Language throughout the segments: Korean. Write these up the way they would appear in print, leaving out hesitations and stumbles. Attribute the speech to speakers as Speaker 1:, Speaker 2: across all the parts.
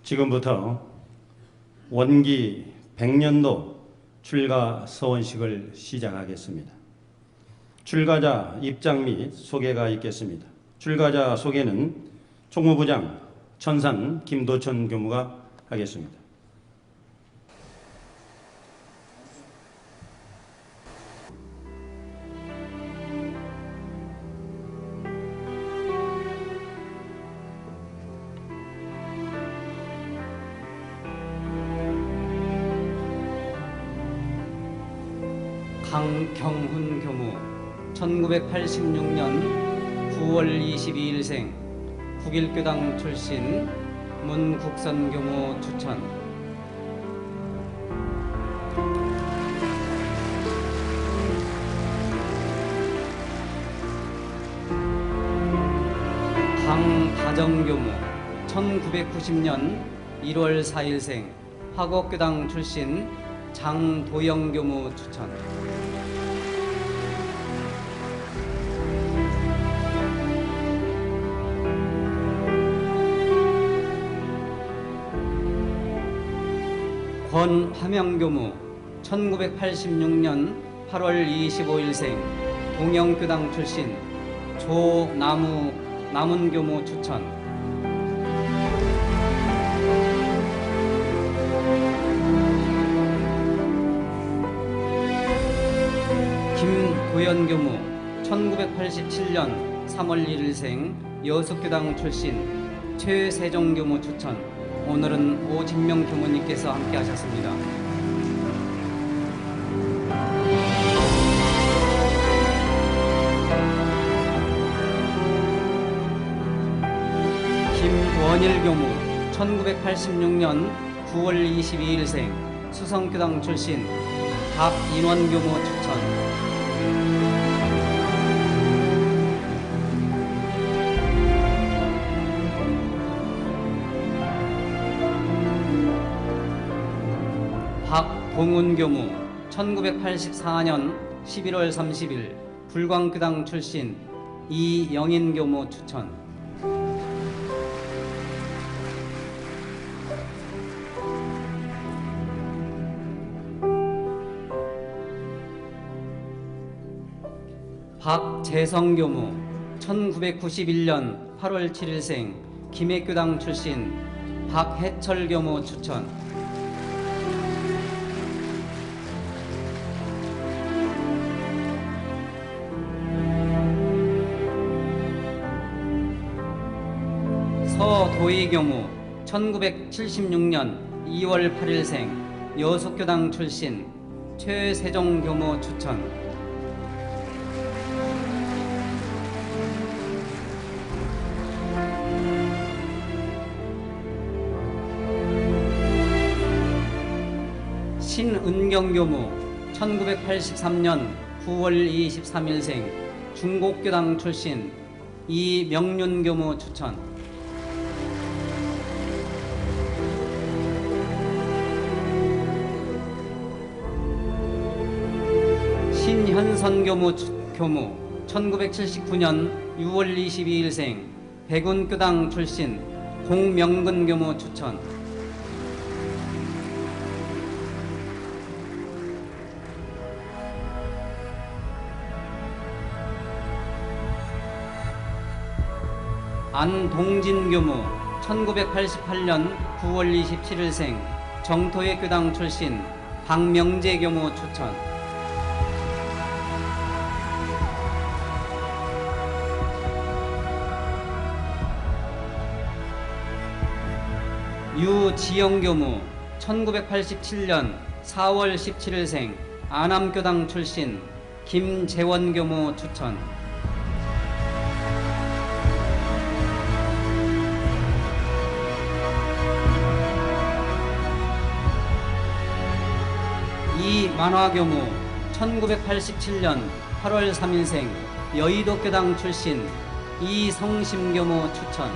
Speaker 1: 지금부터 원기 100년도 출가 서원식을 시작하겠습니다. 출가자 입장 및 소개가 있겠습니다. 출가자 소개는 총무부장 천산 김도천 교무가 하겠습니다.
Speaker 2: 강경훈 교무 1986년 9월 22일생 국일교당 출신 문국선 교무 추천. 강다정 교무 1990년 1월 4일생 화곡교당 출신 장도영 교무 추천. 권화명 교무 1986년 8월 25일생 동영교당 출신 조남은 교무 추천. 김도연 교무 1987년 3월 1일생 여수교당 출신 최세종 교무 추천. 오늘은 오진명 교무님께서 함께 하셨습니다. 김원일 교무 1986년 9월 22일생 수성교당 출신 박인원 교무 추천. 박봉훈 교무 1984년 11월 30일 불광교당 출신 이영인 교무 추천. 박재성 교무 1991년 8월 7일생 김해교당 출신 박해철 교무 추천. 서도희 교무 1976년 2월 8일생 여수교당 출신 최세종 교무 추천. 신은경 교무 1983년 9월 23일생 중곡교당 출신 이명륜 교무 추천. 신현선 교무 1979년 6월 22일생 백운교당 출신 공명근 교무 추천. 안동진 교무 1988년 9월 27일생 정토회교당 출신 박명재 교무 추천. 유지영 교무 1987년 4월 17일생 안암교당 출신 김재원 교무 추천. 이만화 교무 1987년 8월 3일생 여의도교당 출신 이성심 교무 추천.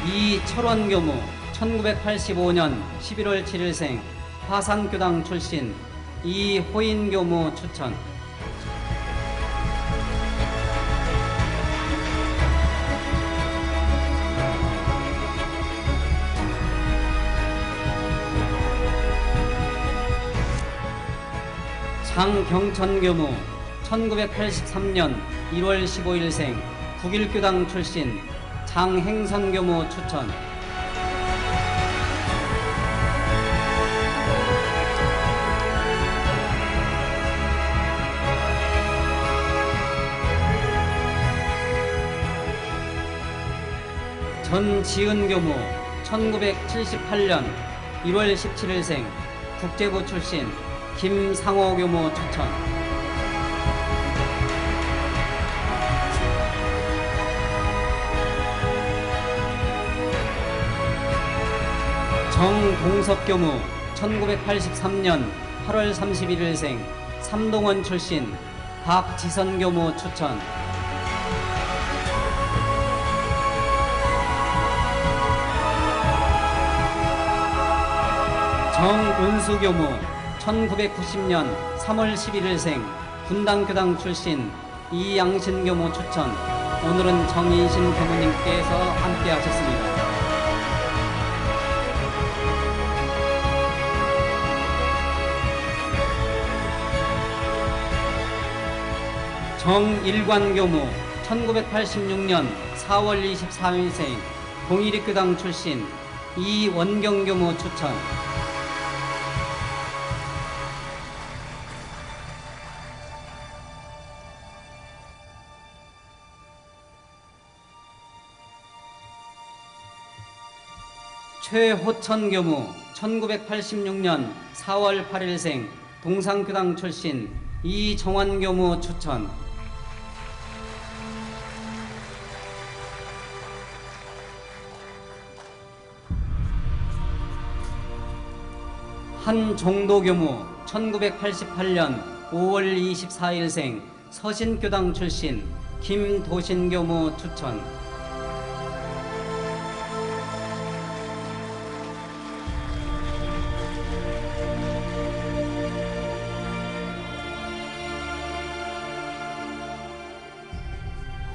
Speaker 2: 이철원 교무 1985년 11월 7일생 화산교당 출신 이호인 교무 추천. 장경천 교무 1983년 1월 15일생 국일교당 출신 장행선 교무 추천. 전지은 교무 1978년 1월 17일생 국제부 출신 김상호 교무 추천. 정동섭 교무 1983년 8월 31일생 삼동원 출신 박지선 교무 추천. 정은수 교무 1990년 3월 11일생 분당교당 출신 이양신 교무 추천. 오늘은 정인신 교무님께서 함께 하셨습니다. 정일관 교무 1986년 4월 23일생 동일이교당 출신 이원경 교무 추천. 최호천 교무 1986년 4월 8일생 동상교당 출신 이정환 교무 추천. 한종도 교무 1988년 5월 24일생 서신교당 출신 김도신 교무 추천.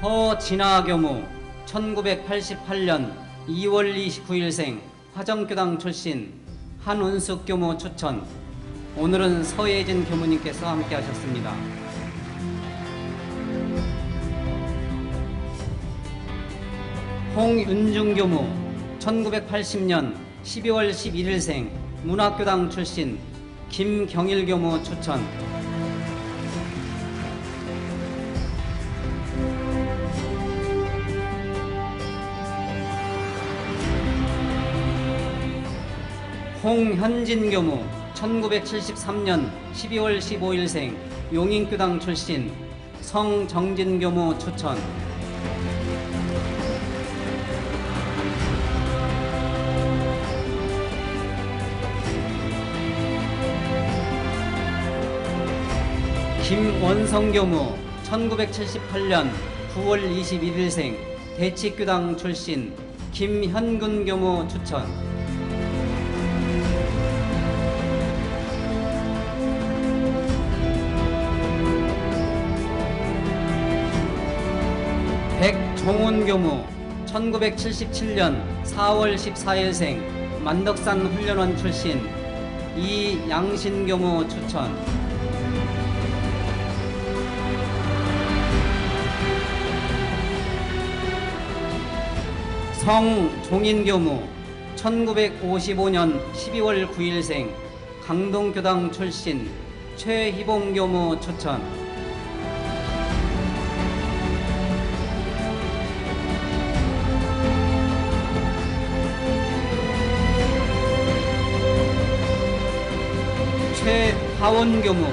Speaker 2: 허진아 교무 1988년 2월 29일생 화정교당 출신 한운숙 교무 추천. 오늘은 서예진 교무님께서 함께 하셨습니다. 홍윤중 교무 1980년 12월 11일생 문학교당 출신 김경일 교무 추천. 홍현진 교무 1973년 12월 15일생 용인교당 출신 성정진 교무 추천. 김원성 교무 1978년 9월 21일생 대치교당 출신 김현근 교무 추천. 백종훈 교무 1977년 4월 14일생 만덕산 훈련원 출신 이양신 교무 추천. 성종인 교무 1955년 12월 9일생 강동교당 출신 최희봉 교무 추천. 최하원 교무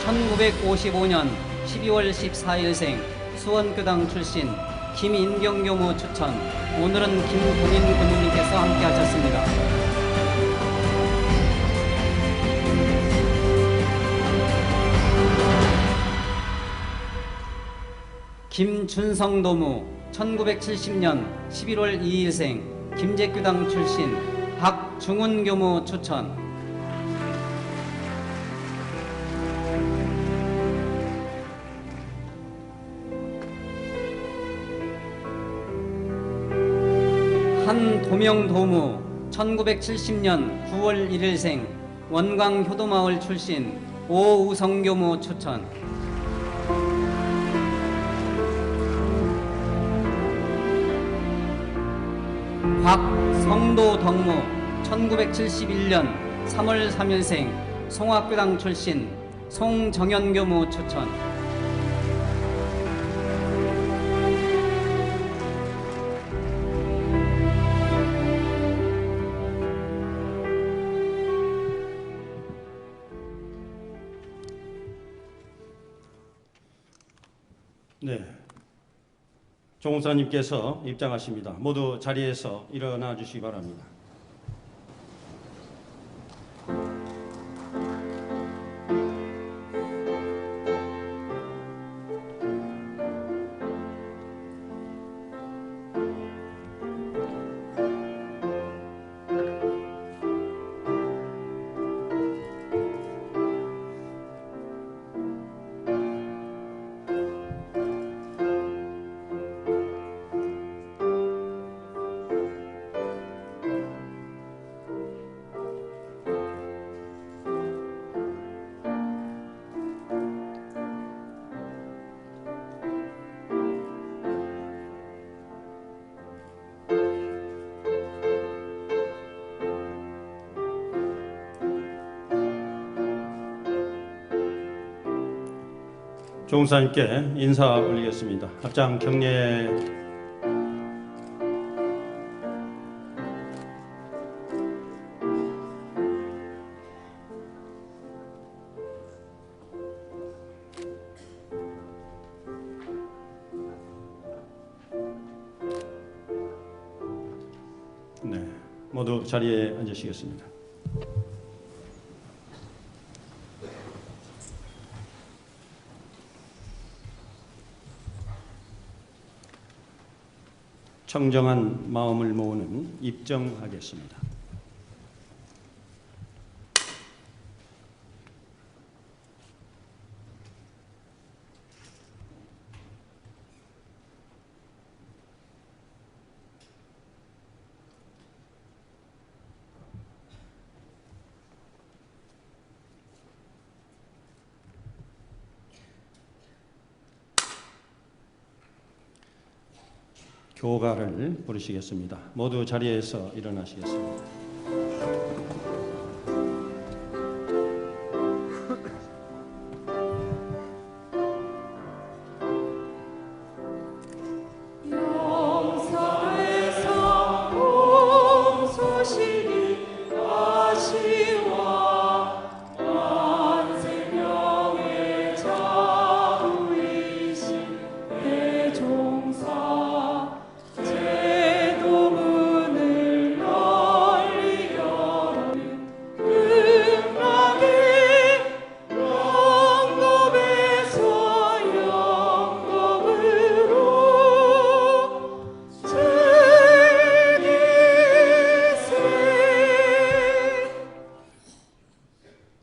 Speaker 2: 1955년 12월 14일생 수원교당 출신 김인경 교무 추천. 오늘은 김동인 교무님께서 함께 하셨습니다. 김준성 도무 1970년 11월 2일생 김제교당 출신 박중훈 교무 추천. 한 도명도무 1970년 9월 1일생 원광 효도마을 출신 오우성교무 추천. 곽성도 덕무 1971년 3월 3일생 송악교당 출신 송정현교무 추천.
Speaker 1: 네, 종사님께서 입장하십니다. 모두 자리에서 일어나 주시기 바랍니다. 종사님께 인사 올리겠습니다. 합장 경례. 네, 모두 자리에 앉으시겠습니다. 청정한 마음을 모으는 입정하겠습니다. 교가를 부르시겠습니다. 모두 자리에서 일어나시겠습니다.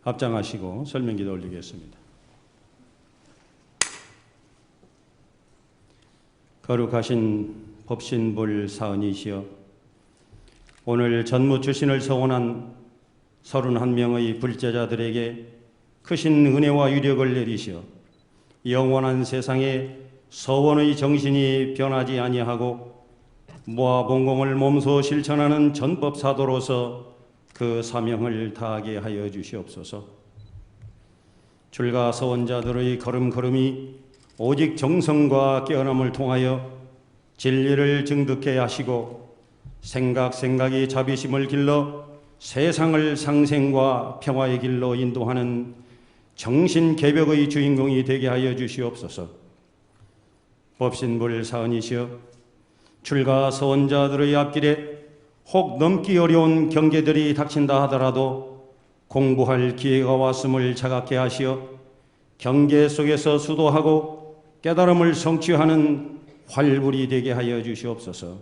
Speaker 1: 합장하시고 설명기도 올리겠습니다. 거룩하신 법신불 사은이시여, 오늘 전무 출신을 서원한 31명의 불제자들에게 크신 은혜와 유력을 내리시어 영원한 세상에 서원의 정신이 변하지 아니하고 무아봉공을 몸소 실천하는 전법사도로서 그 사명을 다하게 하여 주시옵소서. 출가 서원자들의 걸음걸음이 오직 정성과 깨어남을 통하여 진리를 증득해 하시고 생각이 자비심을 길러 세상을 상생과 평화의 길로 인도하는 정신개벽의 주인공이 되게 하여 주시옵소서. 법신불 사은이시여, 출가 서원자들의 앞길에 혹 넘기 어려운 경계들이 닥친다 하더라도 공부할 기회가 왔음을 자각해 하시어 경계 속에서 수도하고 깨달음을 성취하는 활불이 되게 하여 주시옵소서.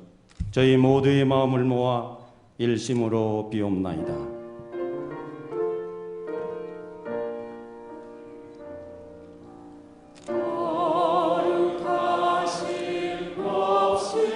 Speaker 1: 저희 모두의 마음을 모아 일심으로 비옵나이다.
Speaker 3: 거룩하신 법신불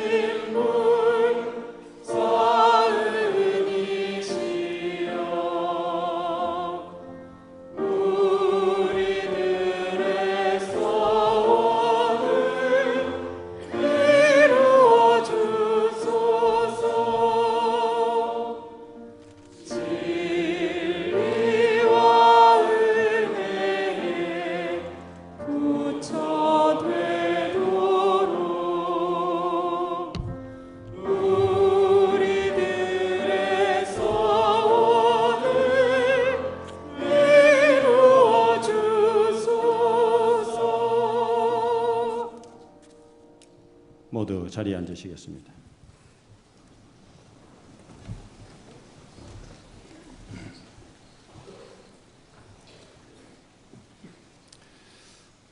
Speaker 1: 자리에 앉으시겠습니다.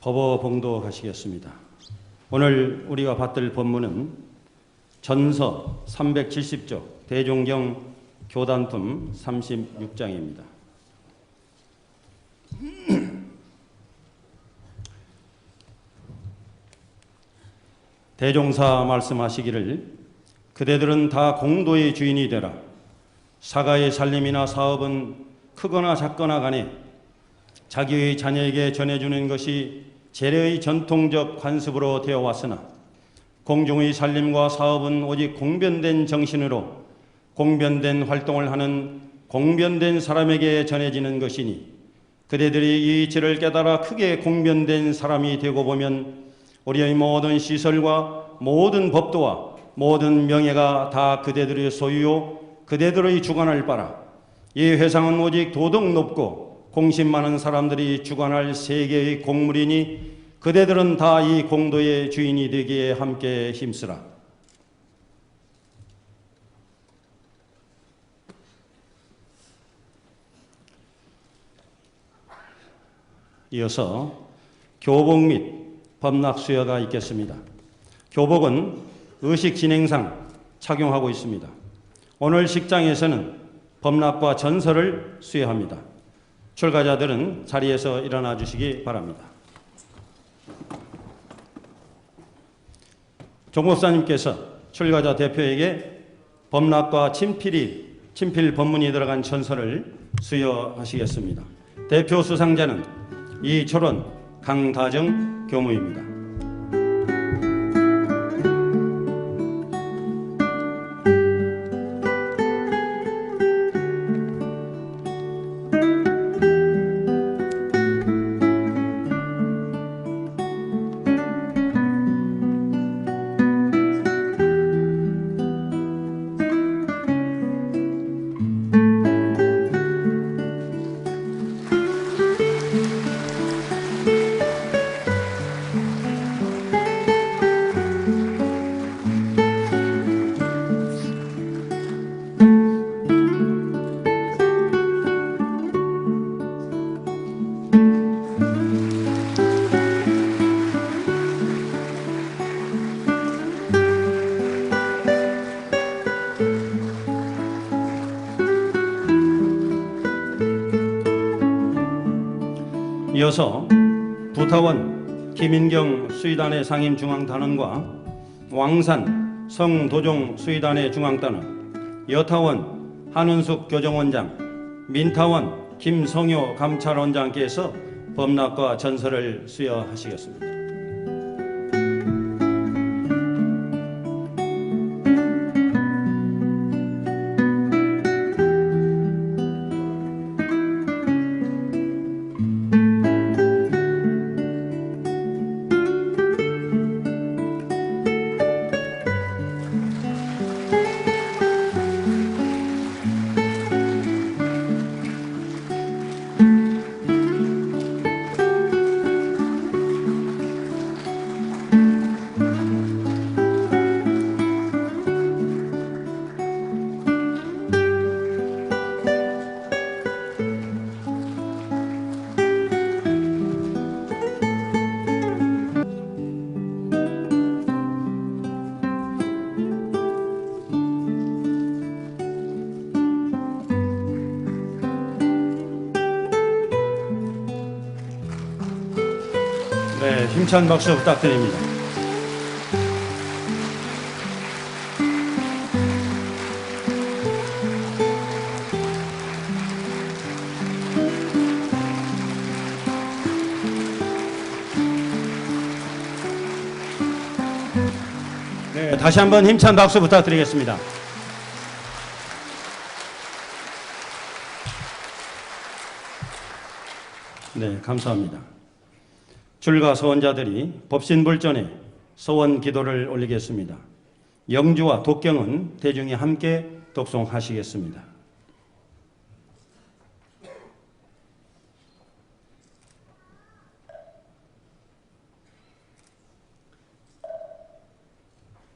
Speaker 1: 법어 봉독하시겠습니다. 오늘 우리가 받들 본문은 전서 370조 대종경 교단품 36장입니다. 대종사 말씀하시기를 그대들은 다 공도의 주인이 되라. 사가의 살림이나 사업은 크거나 작거나 간에 자기의 자녀에게 전해주는 것이 재래의 전통적 관습으로 되어 왔으나 공중의 살림과 사업은 오직 공변된 정신으로 공변된 활동을 하는 공변된 사람에게 전해지는 것이니 그대들이 이 이치를 깨달아 크게 공변된 사람이 되고 보면 우리의 모든 시설과 모든 법도와 모든 명예가 다 그대들의 소유요 그대들의 주관할 바라. 이 회상은 오직 도덕 높고 공신 많은 사람들이 주관할 세계의 공물이니 그대들은 다 이 공도의 주인이 되기에 함께 힘쓰라. 이어서 교복 및 법락 수여가 있겠습니다. 교복은 의식 진행상 착용하고 있습니다. 오늘 식장에서는 법락과 전서를 수여합니다. 출가자들은 자리에서 일어나 주시기 바랍니다. 종목사님께서 출가자 대표에게 법락과 친필 법문이 들어간 전서를 수여하시겠습니다. 대표 수상자는 이철원, 강다정 교무입니다. 이어서 부타원 김인경 수의단의 상임중앙단원과 왕산 성도종 수의단의 중앙단원, 여타원 한은숙 교정원장, 민타원 김성효 감찰원장께서 법락과 전서를 수여하시겠습니다. 네, 힘찬 박수 부탁드립니다. 네, 다시 한번 힘찬 박수 부탁드리겠습니다. 네, 감사합니다. 출가 서원자들이 법신불전에 서원 기도를 올리겠습니다. 영주와 독경은 대중이 함께 독송하시겠습니다.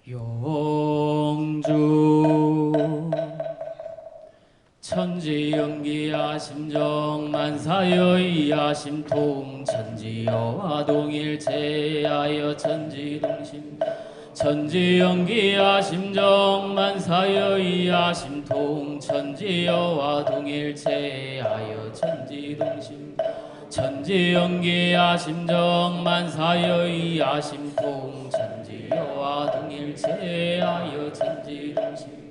Speaker 2: 요
Speaker 3: 천지연기야 심정만사여이야 심통 천지여와 동일체하여 천지동심 천지연기야 심정만사여이야 심통 천지여와 동일체하여 천지동심 천지연기야 심정만사여이야 심통 천지여와 동일체하여 천지동심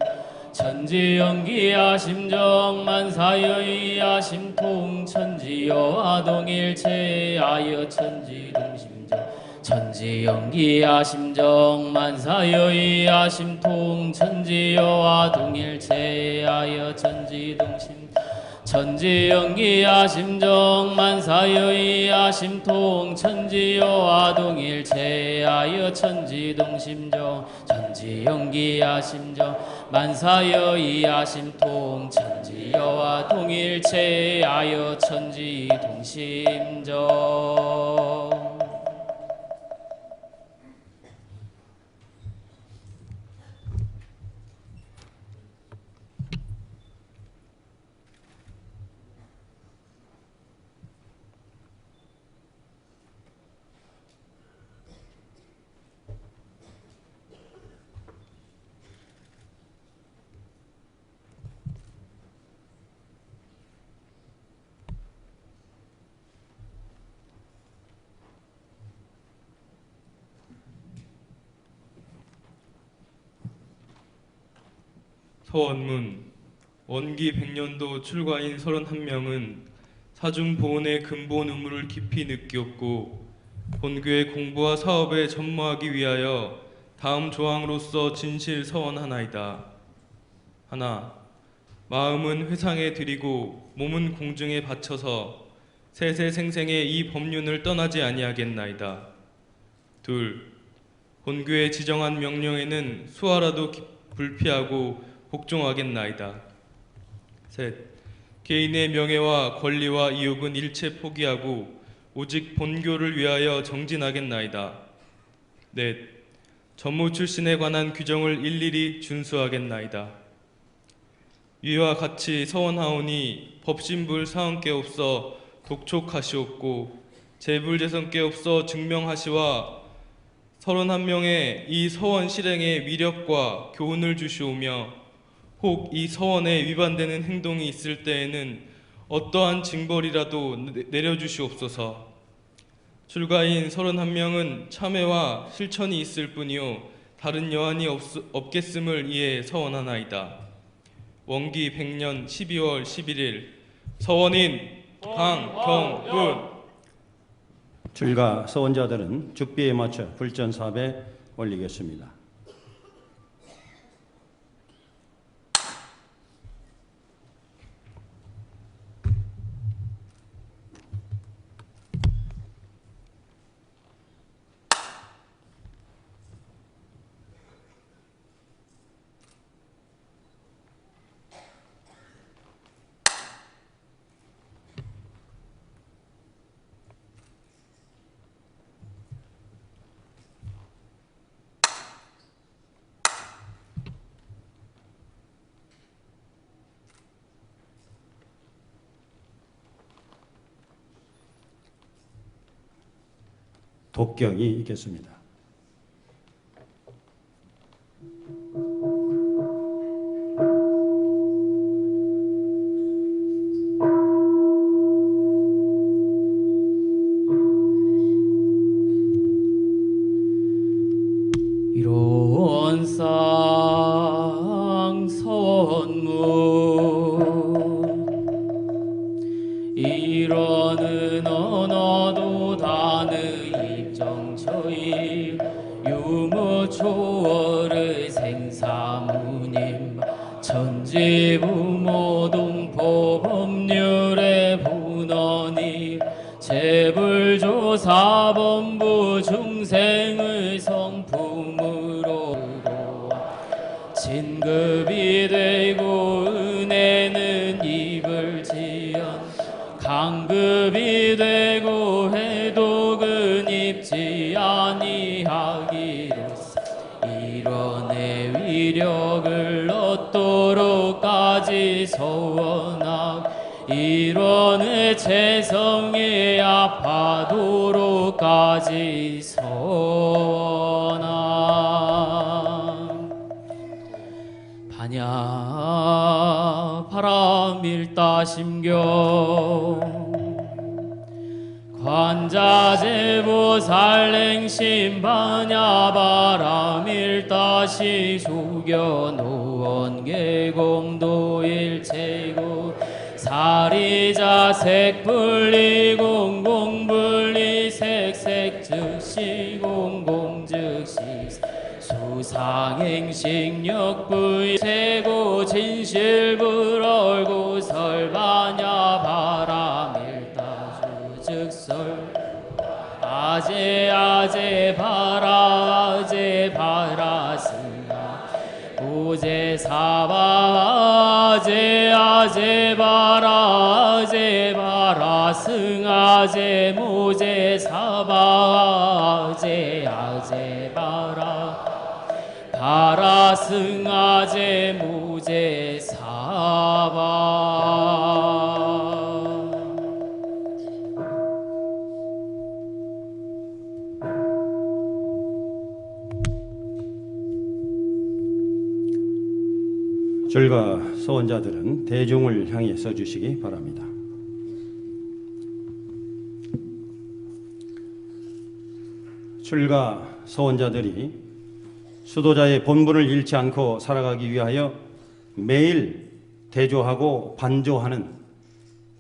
Speaker 3: 천지연기야 심정만사여이야 심통 천지여와 동일체하여 천지동심정 천지연기야 심정만사여이야 심통 천지여와 동일체하여 천지동심 천지연기야 심정만사여이야 심통 천지여와 동일체하여 천지동심정 천지연기야 심정만사여이야 심통 천지여와 동일체하여 천지동심정
Speaker 4: 서원문 원기 100년도 출가인 31명은 사중 보훈의 근본 의무를 깊이 느꼈고 본교의 공부와 사업에 전무하기 위하여 다음 조항으로서 진실 서원하나이다. 하나, 마음은 회상에 드리고 몸은 공중에 바쳐서 세세생생의 이 법륜을 떠나지 아니하겠나이다. 둘, 본교의 지정한 명령에는 수하라도 불피하고 복종하겠나이다. 셋, 개인의 명예와 권리와 이욕은 일체 포기하고 오직 본교를 위하여 정진하겠나이다. 넷, 전무 출신에 관한 규정을 일일이 준수하겠나이다. 위와 같이 서원하오니 법신불 사언께 없어 독촉하시옵고 재불재성께 없어 증명하시와 31명의 이 서원 실행의 위력과 교훈을 주시오며 혹 이 서원에 위반되는 행동이 있을 때에는 어떠한 징벌이라도 내려주시옵소서. 출가인 31명은 참회와 실천이 있을 뿐이요 다른 여한이 없겠음을 이에 서원하나이다. 원기 100년 12월 11일 서원인 강경훈.
Speaker 1: 출가 서원자들은 죽비에 맞춰 불전사배 올리겠습니다. 독격이 있겠습니다.
Speaker 3: 이론상 서원문 이러는 언어도 단의 입정처이 유무초월의 생사무님 천지부모동포 법률의 분원이 재불조사본부 중생의 성품으로 진급이 되고 은혜는 입을 지연 강급이 되고 해독은 입지 아니하기로서 이런의 위력을 얻 얻도록까지 소원하고 이론의 재성에 아파도록까지 소원하고 반야 바람 일다 심경 관자제보 살랭심 반야 바람 일다시 수견 오원계공도 일체고 사리자 색분리 공공분리 색색 즉시 공공 즉시 수상행식력부의 세고 진실불얼고 설반야 바람 일다주 즉설 아제 바라 스나 오제 사바 아제 바라 승아제 모제 사바 아제 바라 승아제 모제 사바.
Speaker 1: 절과 서원자들은 대중을 향해 써주시기 바랍니다. 출가 서원자들이 수도자의 본분을 잃지 않고 살아가기 위하여 매일 대조하고 반조하는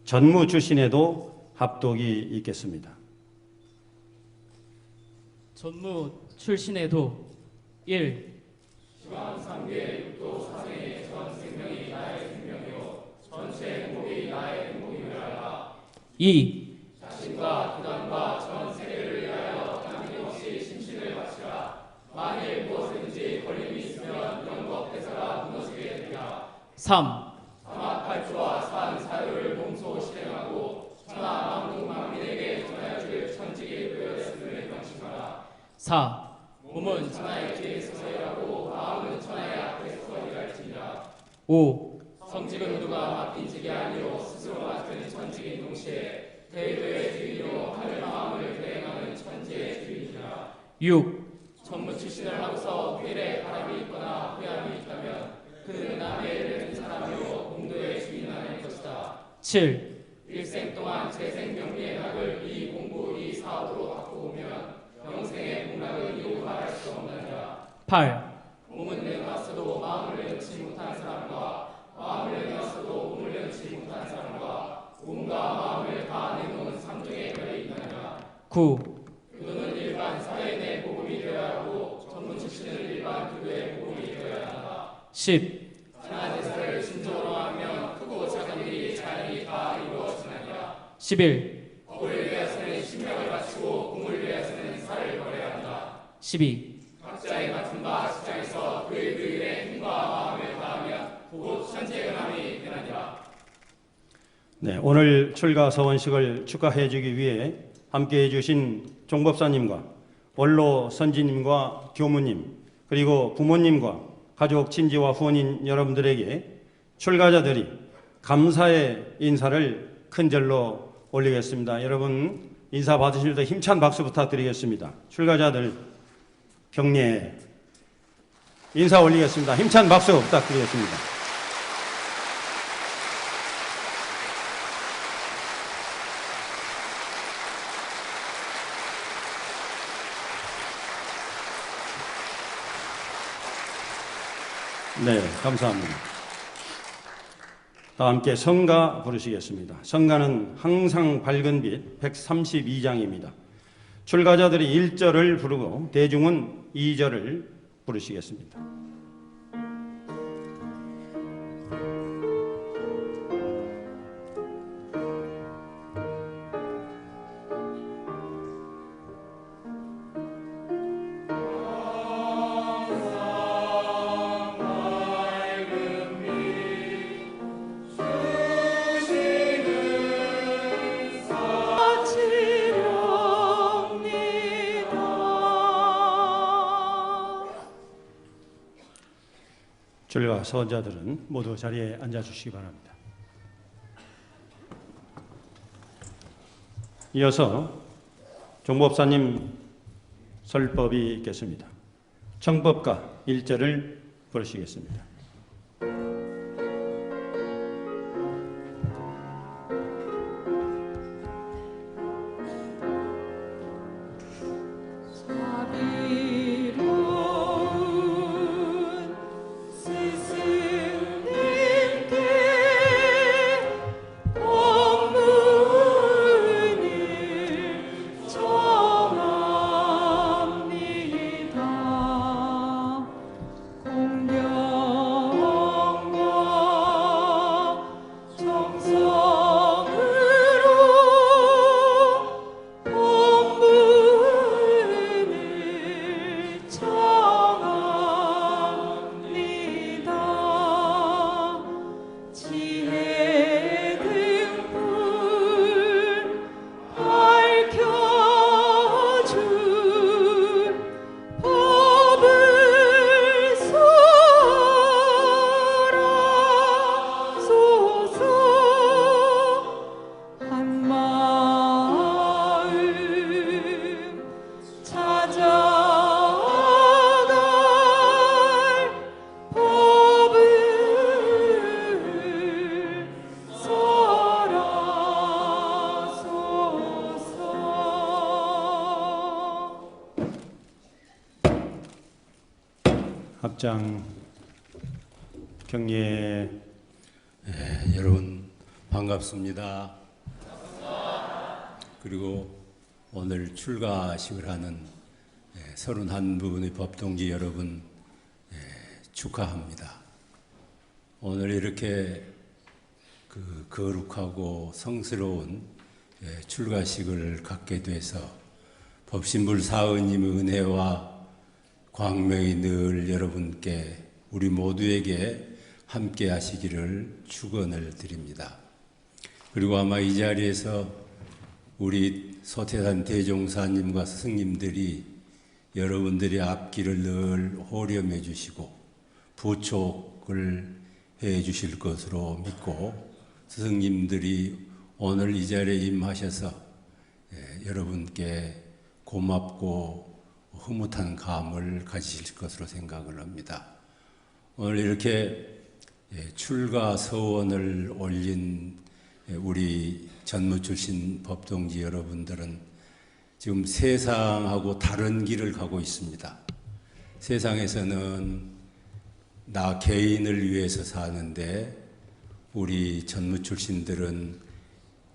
Speaker 1: 전무 출신에도 합독이 있겠습니다.
Speaker 3: 전무 출신에도 1. 2. 자신과 부담과 전 세계를 위하여 남김없이 심신을 바치라. 만일 무엇이든지 걸림이 있으면 영겁대사가 무너지게 되리라. 3. 사막팔주와 산 사유를 몸소 실행하고 천하 만국 만민에게 전하여 줄 천직이 되었음을 명심하라. 4. 몸은 천하의 뒤에 서서 일하고 마음은 천하의 앞에서 일할지니라. 5. 성직은 누가 맡긴 직이 아니요 스스로 맡은 천직인 동시에 대도의 주인으로 하늘 마음을 대행하는 천지의 주인이라. 6. 전무 출신을 하고서 후일에 바람이 있거나 후회함이 있다면 그는 남의 일을 든 사람이요 공도의 주인하는 것이다. 7. 일생 동안 재생 명리의 낙을 이 공부 이 사업으로 바꾸면 영생의 공락은 이루 말할 수 없느니라. 8. 몸은 내놓았어도 마음을 내놓지 못한 사람과 마음을 내놓았어도 몸을 내놓지 못한 사람과 몸과 마음을 다 내놓은 삼중의 별이 있느니라. 9. 교도는 일반 사회인의 복음이 되어야 하고 전문 출신은 일반 교도의 복음이 되어야 한다. 10. 하나 제사를 신중으로 하면 크고 작은 일이 자연히 다 이루어지느니라. 11. 법을 위해서는 신명을 바치고 공을 위해서는 살을 버려야 한다. 12. 각자의 맡은 바 직장에서 그 일에 힘과 마음을 다하면 곧 천지의 은함이 되느니라.
Speaker 1: 네, 오늘 출가 서원식을 축하해 주기 위해 함께해 주신 종법사님과 원로 선지님과 교무님 그리고 부모님과 가족 친지와 후원인 여러분들에게 출가자들이 감사의 인사를 큰절로 올리겠습니다. 여러분 인사 받으실 때 힘찬 박수 부탁드리겠습니다. 출가자들 경례 인사 올리겠습니다. 힘찬 박수 부탁드리겠습니다. 네, 감사합니다. 다 함께 성가 부르시겠습니다. 성가는 항상 밝은 빛 132장입니다. 출가자들이 1절을 부르고 대중은 2절을 부르시겠습니다. 줄과 서원자들은 모두 자리에 앉아주시기 바랍니다. 이어서 종법사님 설법이 있겠습니다. 청법가 1절을 부르시겠습니다. 합장 경례.
Speaker 5: 네, 여러분 반갑습니다. 그리고 오늘 출가식을 하는 31분의 법동지 여러분 축하합니다. 오늘 이렇게 거룩하고 성스러운 출가식을 갖게 돼서 법신불 사의님의 은혜와 광명이 늘 여러분께 우리 모두에게 함께 하시기를 축원을 드립니다. 그리고 아마 이 자리에서 우리 소태산 대종사님과 스승님들이 여러분들의 앞길을 늘 호렴해 주시고 부촉을 해 주실 것으로 믿고 스승님들이 오늘 이 자리에 임하셔서 여러분께 고맙고 흐뭇한 감을 가지실 것으로 생각을 합니다. 오늘 이렇게 출가 서원을 올린 우리 전무 출신 법동지 여러분들은 지금 세상하고 다른 길을 가고 있습니다. 세상에서는 나 개인을 위해서 사는데 우리 전무 출신들은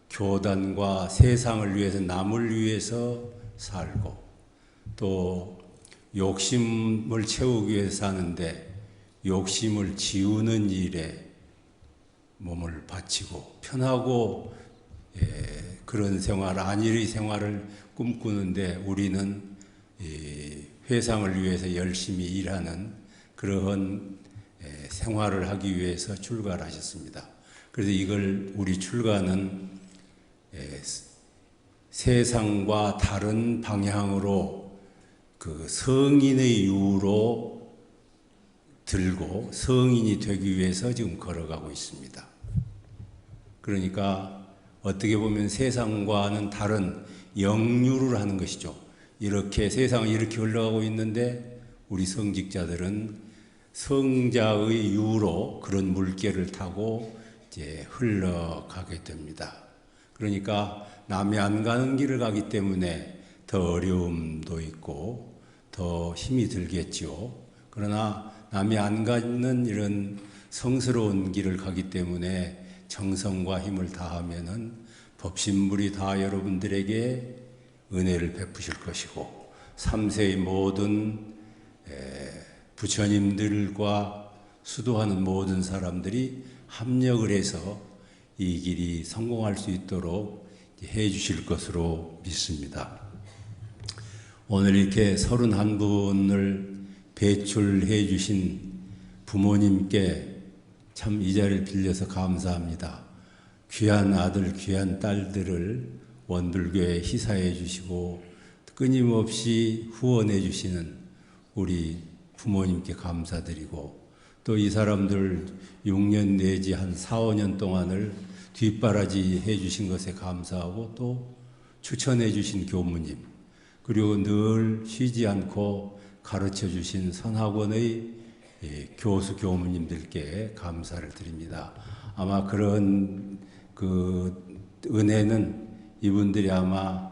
Speaker 5: 교단과 세상을 위해서 남을 위해서 살고 또 욕심을 채우기 위해서 사는데 욕심을 지우는 일에 몸을 바치고 편하고 그런 생활, 안일의 생활을 꿈꾸는데 우리는 회상을 위해서 열심히 일하는 그러한 생활을 하기 위해서 출가를 하셨습니다. 그래서 이걸 우리 출가는 세상과 다른 방향으로 그 성인의 이유로 들고 성인이 되기 위해서 지금 걸어가고 있습니다. 그러니까 어떻게 보면 세상과는 다른 영유를 하는 것이죠. 이렇게 세상은 이렇게 흘러가고 있는데 우리 성직자들은 성자의 유로 그런 물결을 타고 이제 흘러가게 됩니다. 그러니까 남이 안 가는 길을 가기 때문에 더 어려움도 있고 더 힘이 들겠죠. 그러나 남이 안 가는 이런 성스러운 길을 가기 때문에 정성과 힘을 다하면은 법신불이 다 여러분들에게 은혜를 베푸실 것이고 3세의 모든 부처님들과 수도하는 모든 사람들이 합력을 해서 이 길이 성공할 수 있도록 해 주실 것으로 믿습니다. 오늘 이렇게 31분을 배출해 주신 부모님께 참 이 자리를 빌려서 감사합니다. 귀한 아들, 귀한 딸들을 원불교에 희사해 주시고 끊임없이 후원해 주시는 우리 부모님께 감사드리고 또 이 사람들 6년 내지 한 4, 5년 동안을 뒷바라지 해주신 것에 감사하고 또 추천해 주신 교무님, 그리고 늘 쉬지 않고 가르쳐 주신 선학원의 교수 교무님들께 감사를 드립니다. 아마 그런 그 은혜는 이분들이 아마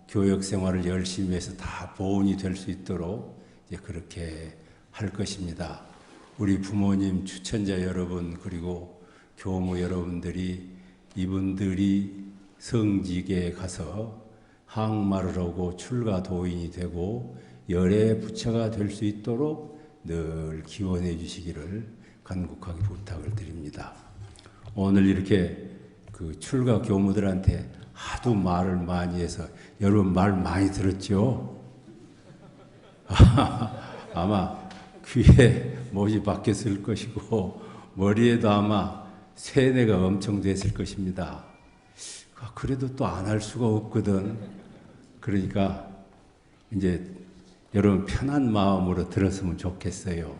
Speaker 5: 교육 생활을 열심히 해서 다 보온이 될 수 있도록 이제 그렇게 할 것입니다. 우리 부모님, 추천자 여러분, 그리고 교무 여러분들이 이분들이 성직에 가서 항마를 하고 출가 도인이 되고 열애 부처가 될 수 있도록 늘 기원해 주시기를 간곡하게 부탁을 드립니다. 오늘 이렇게 그 출가 교무들한테 하도 말을 많이 해서 여러분 말 많이 들었죠? 아마 귀에 못이 박혔을 것이고 머리에도 아마 세뇌가 엄청 됐을 것입니다. 그래도 또 안 할 수가 없거든. 그러니까 이제 여러분 편한 마음으로 들었으면 좋겠어요.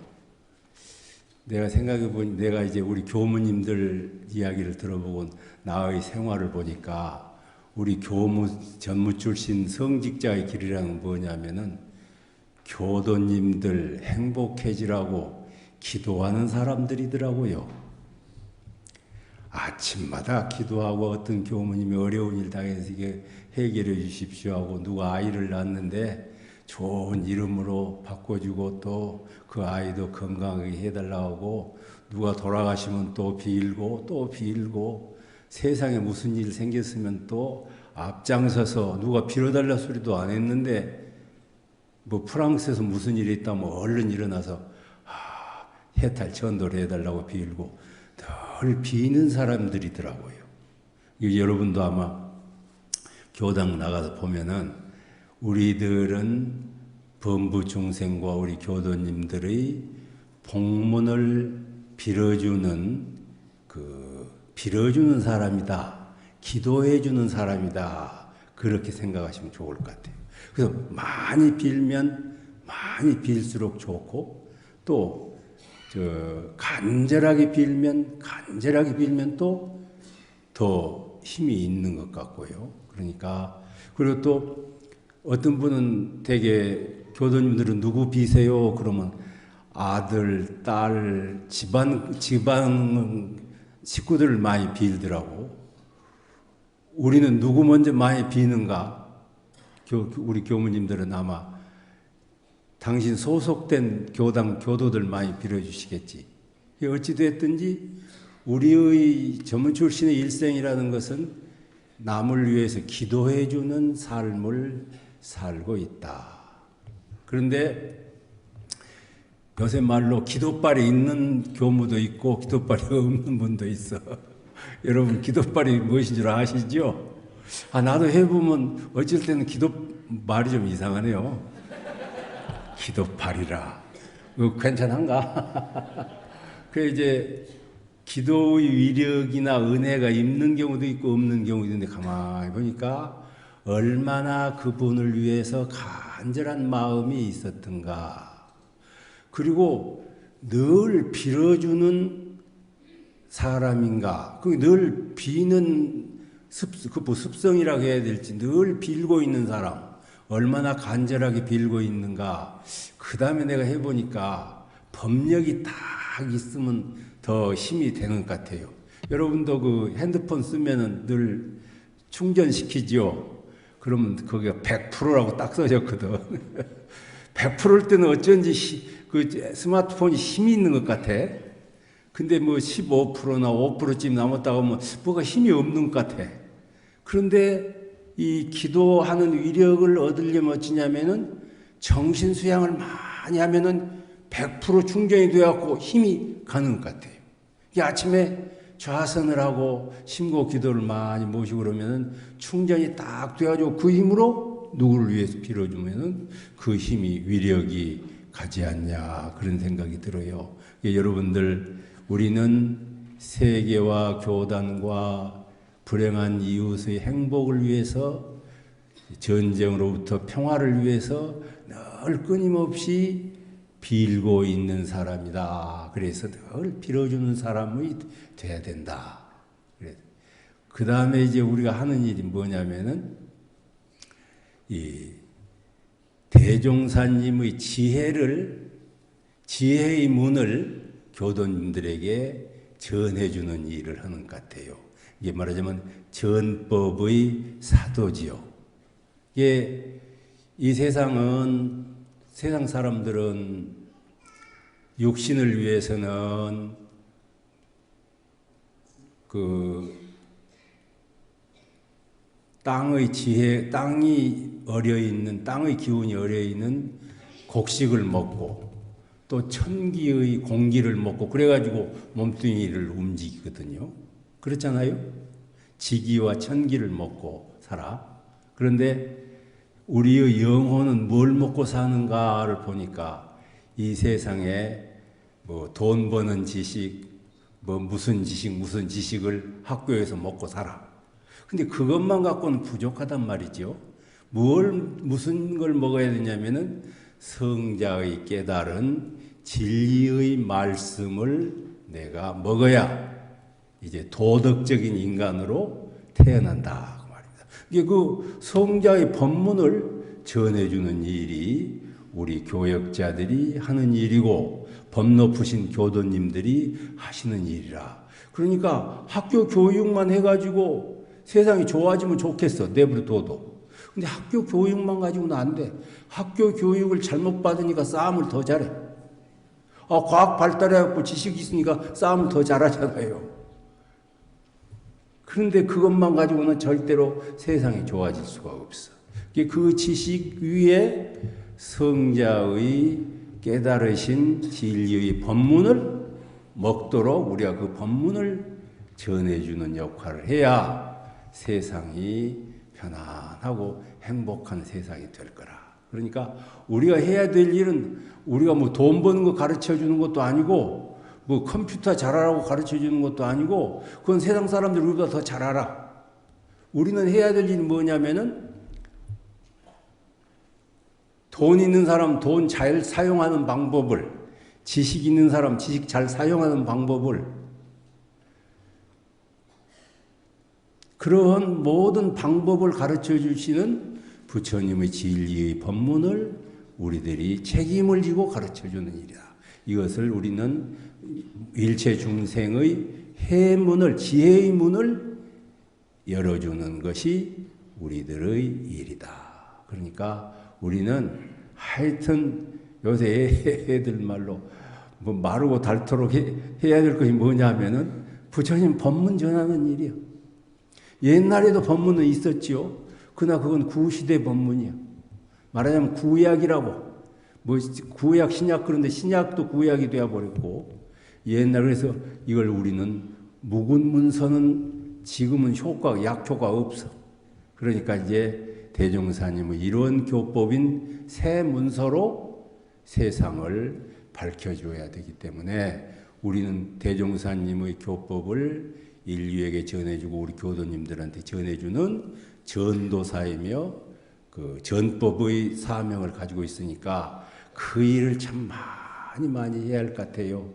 Speaker 5: 내가 생각해 보니 내가 이제 우리 교무님들 이야기를 들어보고 나의 생활을 보니까 우리 교무 전무 출신 성직자의 길이라는 건 뭐냐면은 교도님들 행복해지라고 기도하는 사람들이더라고요. 아침마다 기도하고 어떤 교무님이 어려운 일 당해서 이게 해결해 주십시오 하고 누가 아이를 낳았는데 좋은 이름으로 바꿔주고 또 그 아이도 건강하게 해달라고 하고 누가 돌아가시면 또 빌고 또 빌고 세상에 무슨 일 생겼으면 또 앞장서서 누가 빌어달라 소리도 안 했는데 뭐 프랑스에서 무슨 일이 있다면 얼른 일어나서 해탈 전도를 해달라고 빌고 늘 비는 사람들이더라고요. 여러분도 아마 교당 나가서 보면은 우리들은 범부 중생과 우리 교도님들의 복문을 빌어주는 빌어주는 사람이다, 기도해주는 사람이다, 그렇게 생각하시면 좋을 것 같아요. 그래서 많이 빌면 많이 빌수록 좋고 또 간절하게 빌면 또 더 힘이 있는 것 같고요. 그러니까 그리고 또 어떤 분은 되게 교도님들은 누구 비세요? 그러면 아들, 딸, 집안 식구들을 많이 빌더라고. 우리는 누구 먼저 많이 비는가? 우리 교무님들은 아마 당신 소속된 교당 교도들 많이 빌어주시겠지. 어찌됐든지 우리의 전문 출신의 일생이라는 것은 남을 위해서 기도해주는 삶을 살고 있다. 그런데 요새 말로 기도빨이 있는 교무도 있고 기도빨이 없는 분도 있어. 여러분 기도빨이 무엇인 줄 아시죠? 나도 해보면 어쩔 때는 기도 말이 좀 이상하네요. 기도빨이라. 괜찮은가? 그 이제 기도의 위력이나 은혜가 있는 경우도 있고 없는 경우도 있는데 가만히 보니까 얼마나 그분을 위해서 간절한 마음이 있었던가. 그리고 늘 빌어주는 사람인가. 늘 비는 습성이라고 해야 될지 늘 빌고 있는 사람. 얼마나 간절하게 빌고 있는가. 그 다음에 내가 해보니까 법력이 딱 있으면 더 힘이 되는 것 같아요. 여러분도 그 핸드폰 쓰면은 늘 충전시키죠. 그러면 거기가 100%라고 딱 써졌거든. 100%일 때는 어쩐지 그 스마트폰이 힘이 있는 것 같아. 근데 뭐 15%나 5%쯤 남았다고 하면 뭐가 힘이 없는 것 같아. 그런데 이 기도하는 위력을 얻으려면 어찌냐면은 정신 수양을 많이 하면은 100% 충전이 되어갖고 힘이 가는 것 같아요. 아침에 좌선을 하고 심고 기도를 많이 모시고 그러면은 충전이 딱 돼가지고 그 힘으로 누구를 위해서 빌어주면은 그 힘이 위력이 가지 않냐 그런 생각이 들어요. 여러분들 우리는 세계와 교단과 불행한 이웃의 행복을 위해서 전쟁으로부터 평화를 위해서 늘 끊임없이 빌고 있는 사람이다. 그래서 늘 빌어주는 사람이 돼야 된다. 그 다음에 이제 우리가 하는 일이 뭐냐면은 이 대종사님의 지혜의 문을 교도님들에게 전해주는 일을 하는 것 같아요. 이게 말하자면 전법의 사도지요. 이게 이 세상 사람들은 육신을 위해서는 그 땅의 땅이 땅의 기운이 얼려 있는 곡식을 먹고 또 천기의 공기를 먹고 그래가지고 몸뚱이를 움직이거든요. 그렇잖아요? 지기와 천기를 먹고 살아. 그런데 우리의 영혼은 뭘 먹고 사는가를 보니까 이 세상에 뭐 돈 버는 지식, 뭐 무슨 지식을 학교에서 먹고 살아. 근데 그것만 갖고는 부족하단 말이죠. 무슨 걸 먹어야 되냐면은 성자의 깨달은 진리의 말씀을 내가 먹어야 이제 도덕적인 인간으로 태어난다. 그 말입니다. 이게 그 성자의 법문을 전해주는 일이 우리 교역자들이 하는 일이고 법 높으신 교도님들이 하시는 일이라. 그러니까 학교 교육만 해가지고 세상이 좋아지면 좋겠어. 내버려 둬도. 근데 학교 교육만 가지고는 안 돼. 학교 교육을 잘못 받으니까 싸움을 더 잘해. 과학 발달해갖고 지식이 있으니까 싸움을 더 잘하잖아요. 그런데 그것만 가지고는 절대로 세상이 좋아질 수가 없어. 그 지식 위에 성자의 깨달으신 진리의 법문을 먹도록 우리가 그 법문을 전해주는 역할을 해야 세상이 편안하고 행복한 세상이 될 거라. 그러니까 우리가 해야 될 일은 우리가 뭐 돈 버는 거 가르쳐 주는 것도 아니고 뭐 컴퓨터 잘하라고 가르쳐 주는 것도 아니고 그건 세상 사람들이 우리보다 더 잘 알아. 우리는 해야 될 일은 뭐냐면은 돈 있는 사람 돈 잘 사용하는 방법을, 지식 있는 사람 지식 잘 사용하는 방법을, 그러한 모든 방법을 가르쳐 주시는 부처님의 진리의 법문을 우리들이 책임을 지고 가르쳐 주는 일이다. 이것을 우리는 일체 중생의 해문을, 지혜의 문을 열어주는 것이 우리들의 일이다. 그러니까 우리는 하여튼 요새 애들 말로 뭐 마르고 닳도록 해야 될 것이 뭐냐면은 부처님 법문 전하는 일이요. 옛날에도 법문은 있었지요. 그러나 그건 구시대 법문이요. 말하자면 구약이라고. 뭐 구약, 신약 그런데 신약도 구약이 되어버렸고 옛날 그래서 이걸 우리는 묵은 문서는 지금은 약효가 없어. 그러니까 이제 대종사님의 이런 교법인 새 문서로 세상을 밝혀줘야 되기 때문에 우리는 대종사님의 교법을 인류에게 전해주고 우리 교도님들한테 전해주는 전도사이며 그 전법의 사명을 가지고 있으니까 그 일을 참 많이 해야 할 것 같아요.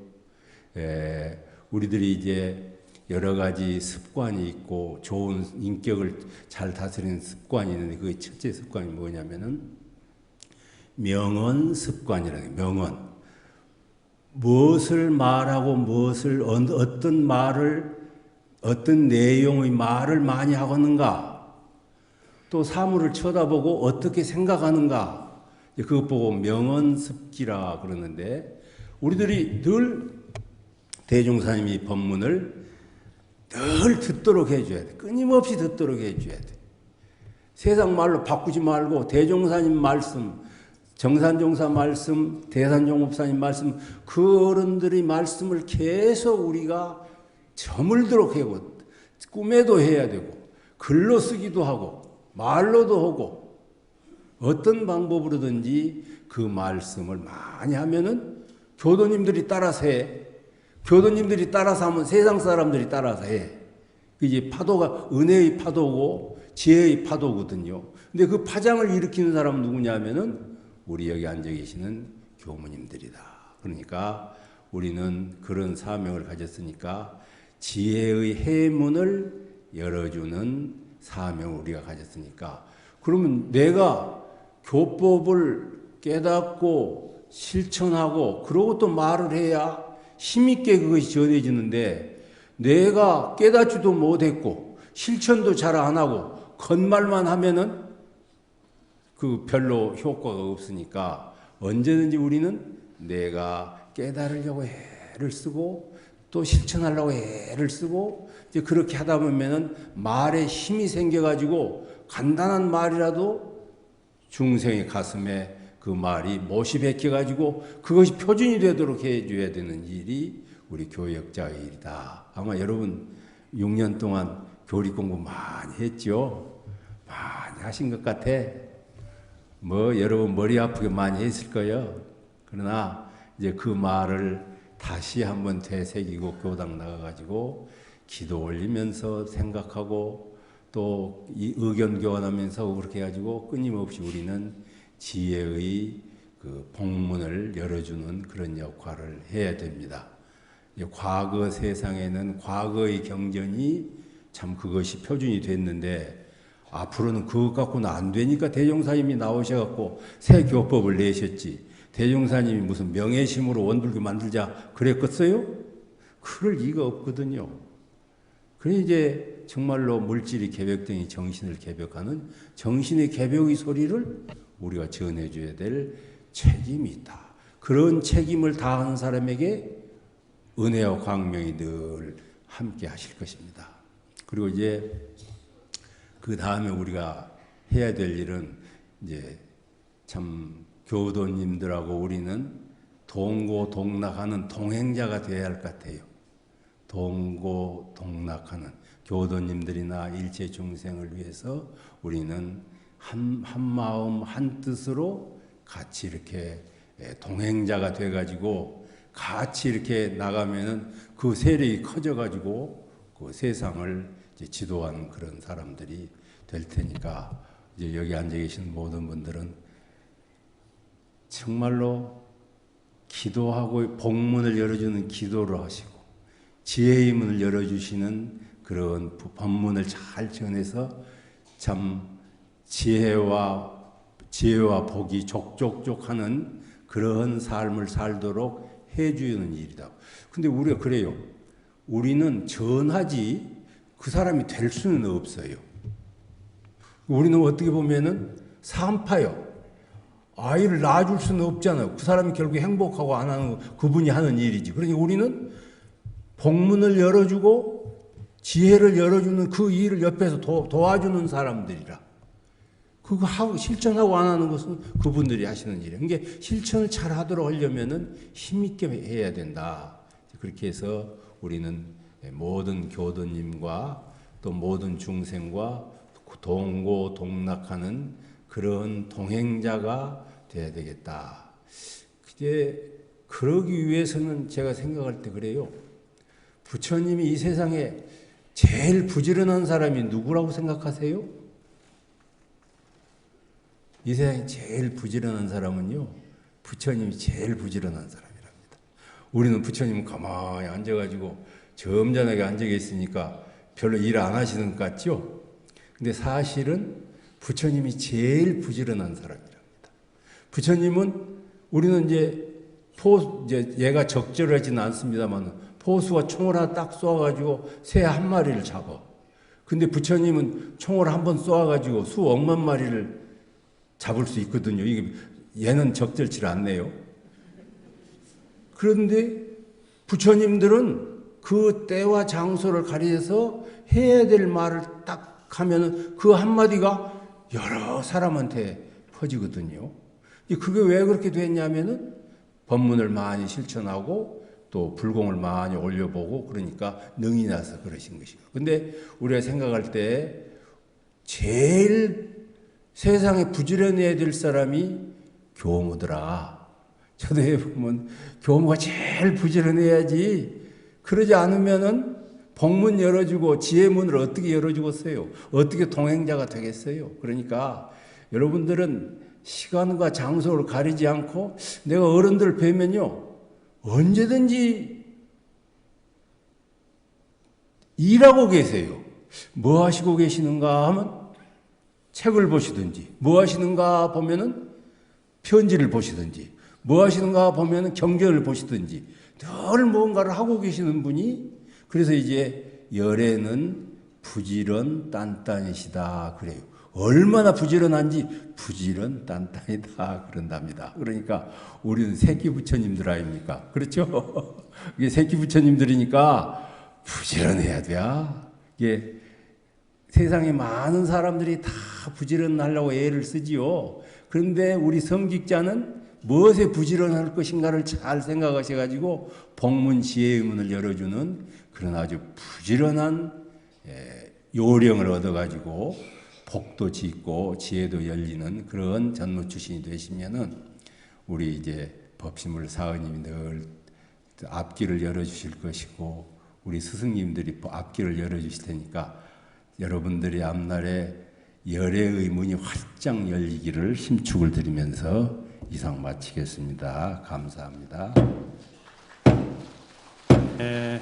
Speaker 5: 우리들이 이제 여러 가지 습관이 있고 좋은 인격을 잘 다스리는 습관이 있는데 그 첫째 습관이 뭐냐면은 명언 습관이라는 거예요. 명언. 무엇을 말하고 어떤 내용의 말을 많이 하겠는가, 또 사물을 쳐다보고 어떻게 생각하는가, 그것 보고 명언습기라 그러는데 우리들이 늘 대종사님이 법문을 늘 듣도록 해줘야 돼. 끊임없이 듣도록 해줘야 돼. 세상 말로 바꾸지 말고 대종사님 말씀, 정산종사 말씀, 대산종업사님 말씀, 그 어른들의 말씀을 계속 우리가 저물도록 하고 꿈에도 해야 되고 글로 쓰기도 하고 말로도 하고 어떤 방법으로든지 그 말씀을 많이 하면은 교도님들이 따라서 해. 교도님들이 따라서 하면 세상 사람들이 따라서 해. 이제 파도가 은혜의 파도고 지혜의 파도거든요. 근데 그 파장을 일으키는 사람은 누구냐면은 우리 여기 앉아 계시는 교무님들이다. 그러니까 우리는 그런 사명을 가졌으니까 지혜의 해문을 열어주는 사명을 우리가 가졌으니까, 그러면 내가 교법을 깨닫고 실천하고 그러고 또 말을 해야 힘있게 그것이 전해지는데, 내가 깨닫지도 못했고 실천도 잘 안 하고 겉말만 하면은 그 별로 효과가 없으니까, 언제든지 우리는 내가 깨달으려고 애를 쓰고 또 실천하려고 애를 쓰고, 이제 그렇게 하다 보면은 말에 힘이 생겨가지고 간단한 말이라도 중생의 가슴에 그 말이 못이 박혀가지고 그것이 표준이 되도록 해줘야 되는 일이 우리 교역자의 일이다. 아마 여러분 6년 동안 교리 공부 많이 했죠? 많이 하신 것 같아. 뭐 여러분 머리 아프게 많이 했을 거예요. 그러나 이제 그 말을 다시 한번 되새기고 교당 나가가지고 기도 올리면서 생각하고 또 이 의견 교환하면서 그렇게 해가지고 끊임없이 우리는 지혜의 그 복문을 열어주는 그런 역할을 해야 됩니다. 과거 세상에는 과거의 경전이 참 그것이 표준이 됐는데, 앞으로는 그것 갖고는 안 되니까 대종사님이 나오셔갖고 새 교법을 내셨지. 대종사님이 무슨 명예심으로 원불교 만들자 그랬겠어요? 그럴 리가 없거든요. 그래 이제 정말로 물질이 개벽되니 정신을 개벽하는 정신의 개벽의 소리를 우리가 전해줘야 될 책임이 있다. 그런 책임을 다하는 사람에게 은혜와 광명이 늘 함께 하실 것입니다. 그리고 이제 그 다음에 우리가 해야 될 일은 이제 참 교도님들하고 우리는 동고동락하는 동행자가 되어야 할 것 같아요. 동고동락하는 교도님들이나 일체 중생을 위해서 우리는 한 마음 한 뜻으로 같이 이렇게 동행자가 돼가지고 같이 이렇게 나가면은 그 세력이 커져가지고 그 세상을 이제 지도하는 그런 사람들이 될 테니까, 이제 여기 앉아 계신 모든 분들은 정말로 기도하고 복문을 열어주는 기도를 하시고 지혜의 문을 열어주시는 그런 법문을 잘 전해서 참 지혜와 복이 족족족하는 그런 삶을 살도록 해주는 일이다. 근데 우리가 그래요. 우리는 전하지 그 사람이 될 수는 없어요. 우리는 어떻게 보면은 산파요. 아이를 낳아줄 수는 없잖아요. 그 사람이 결국 행복하고 안 하는 거 그분이 하는 일이지. 그러니 우리는 복문을 열어주고 지혜를 열어주는 그 일을 옆에서 도와주는 사람들이라. 그거 하고 실천하고 안 하는 것은 그분들이 하시는 일이에요. 그러니까 실천을 잘 하도록 하려면은 힘있게 해야 된다. 그렇게 해서 우리는 모든 교도님과 또 모든 중생과 동고동락하는 그런 동행자가 돼야 되겠다. 이제 그러기 위해서는 제가 생각할 때 그래요. 부처님이 이 세상에 제일 부지런한 사람이 누구라고 생각하세요? 이 세상에 제일 부지런한 사람은요, 부처님이 제일 부지런한 사람이랍니다. 우리는 부처님은 가만히 앉아가지고 점잖하게 앉아 있으니까 별로 일 안 하시는 것 같죠? 근데 사실은 부처님이 제일 부지런한 사람이랍니다. 부처님은 우리는 이제 얘가 적절하지는 않습니다만 포수가 총을 하나 딱 쏘아가지고 새 한 마리를 잡아. 근데 부처님은 총을 한 번 쏘아가지고 수억만 마리를 잡을 수 있거든요. 얘는 적절치 않네요. 그런데 부처님들은 그 때와 장소를 가리해서 해야 될 말을 딱 하면은 그 한마디가 여러 사람한테 퍼지거든요. 그게 왜 그렇게 됐냐면은 법문을 많이 실천하고 또 불공을 많이 올려보고 그러니까 능이 나서 그러신 것이고. 근데 우리가 생각할 때 제일 세상에 부지런해야 될 사람이 교무더라. 저도 보면 교무가 제일 부지런해야지. 그러지 않으면은 복문 열어주고 지혜문을 어떻게 열어주겠어요? 어떻게 동행자가 되겠어요? 그러니까 여러분들은 시간과 장소를 가리지 않고 내가 어른들을 뵈면요, 언제든지 일하고 계세요. 뭐 하시고 계시는가 하면 책을 보시든지, 뭐 하시는가 보면은 편지를 보시든지, 뭐 하시는가 보면은 경전을 보시든지 늘 뭔가를 하고 계시는 분이, 그래서 이제 열애는 부지런 딴딴이시다 그래요. 얼마나 부지런한지 부지런 딴딴이다 그런답니다. 그러니까 우리는 새끼 부처님들 아닙니까? 그렇죠? 이게 새끼 부처님들이니까 부지런해야 돼요. 이게 세상에 많은 사람들이 다 부지런하려고 애를 쓰지요. 그런데 우리 성직자는 무엇에 부지런할 것인가를 잘 생각하셔가지고 법문지혜의 문을 열어주는 그런 아주 부지런한 요령을 얻어가지고 복도 짓고 지혜도 열리는 그런 전무 출신이 되시면은 우리 이제 법심을 사은님이 늘 앞길을 열어주실 것이고 우리 스승님들이 앞길을 열어주실 테니까 여러분들이 앞날에 열애의 문이 활짝 열리기를 힘축을 드리면서 이상 마치겠습니다. 감사합니다.
Speaker 1: 네,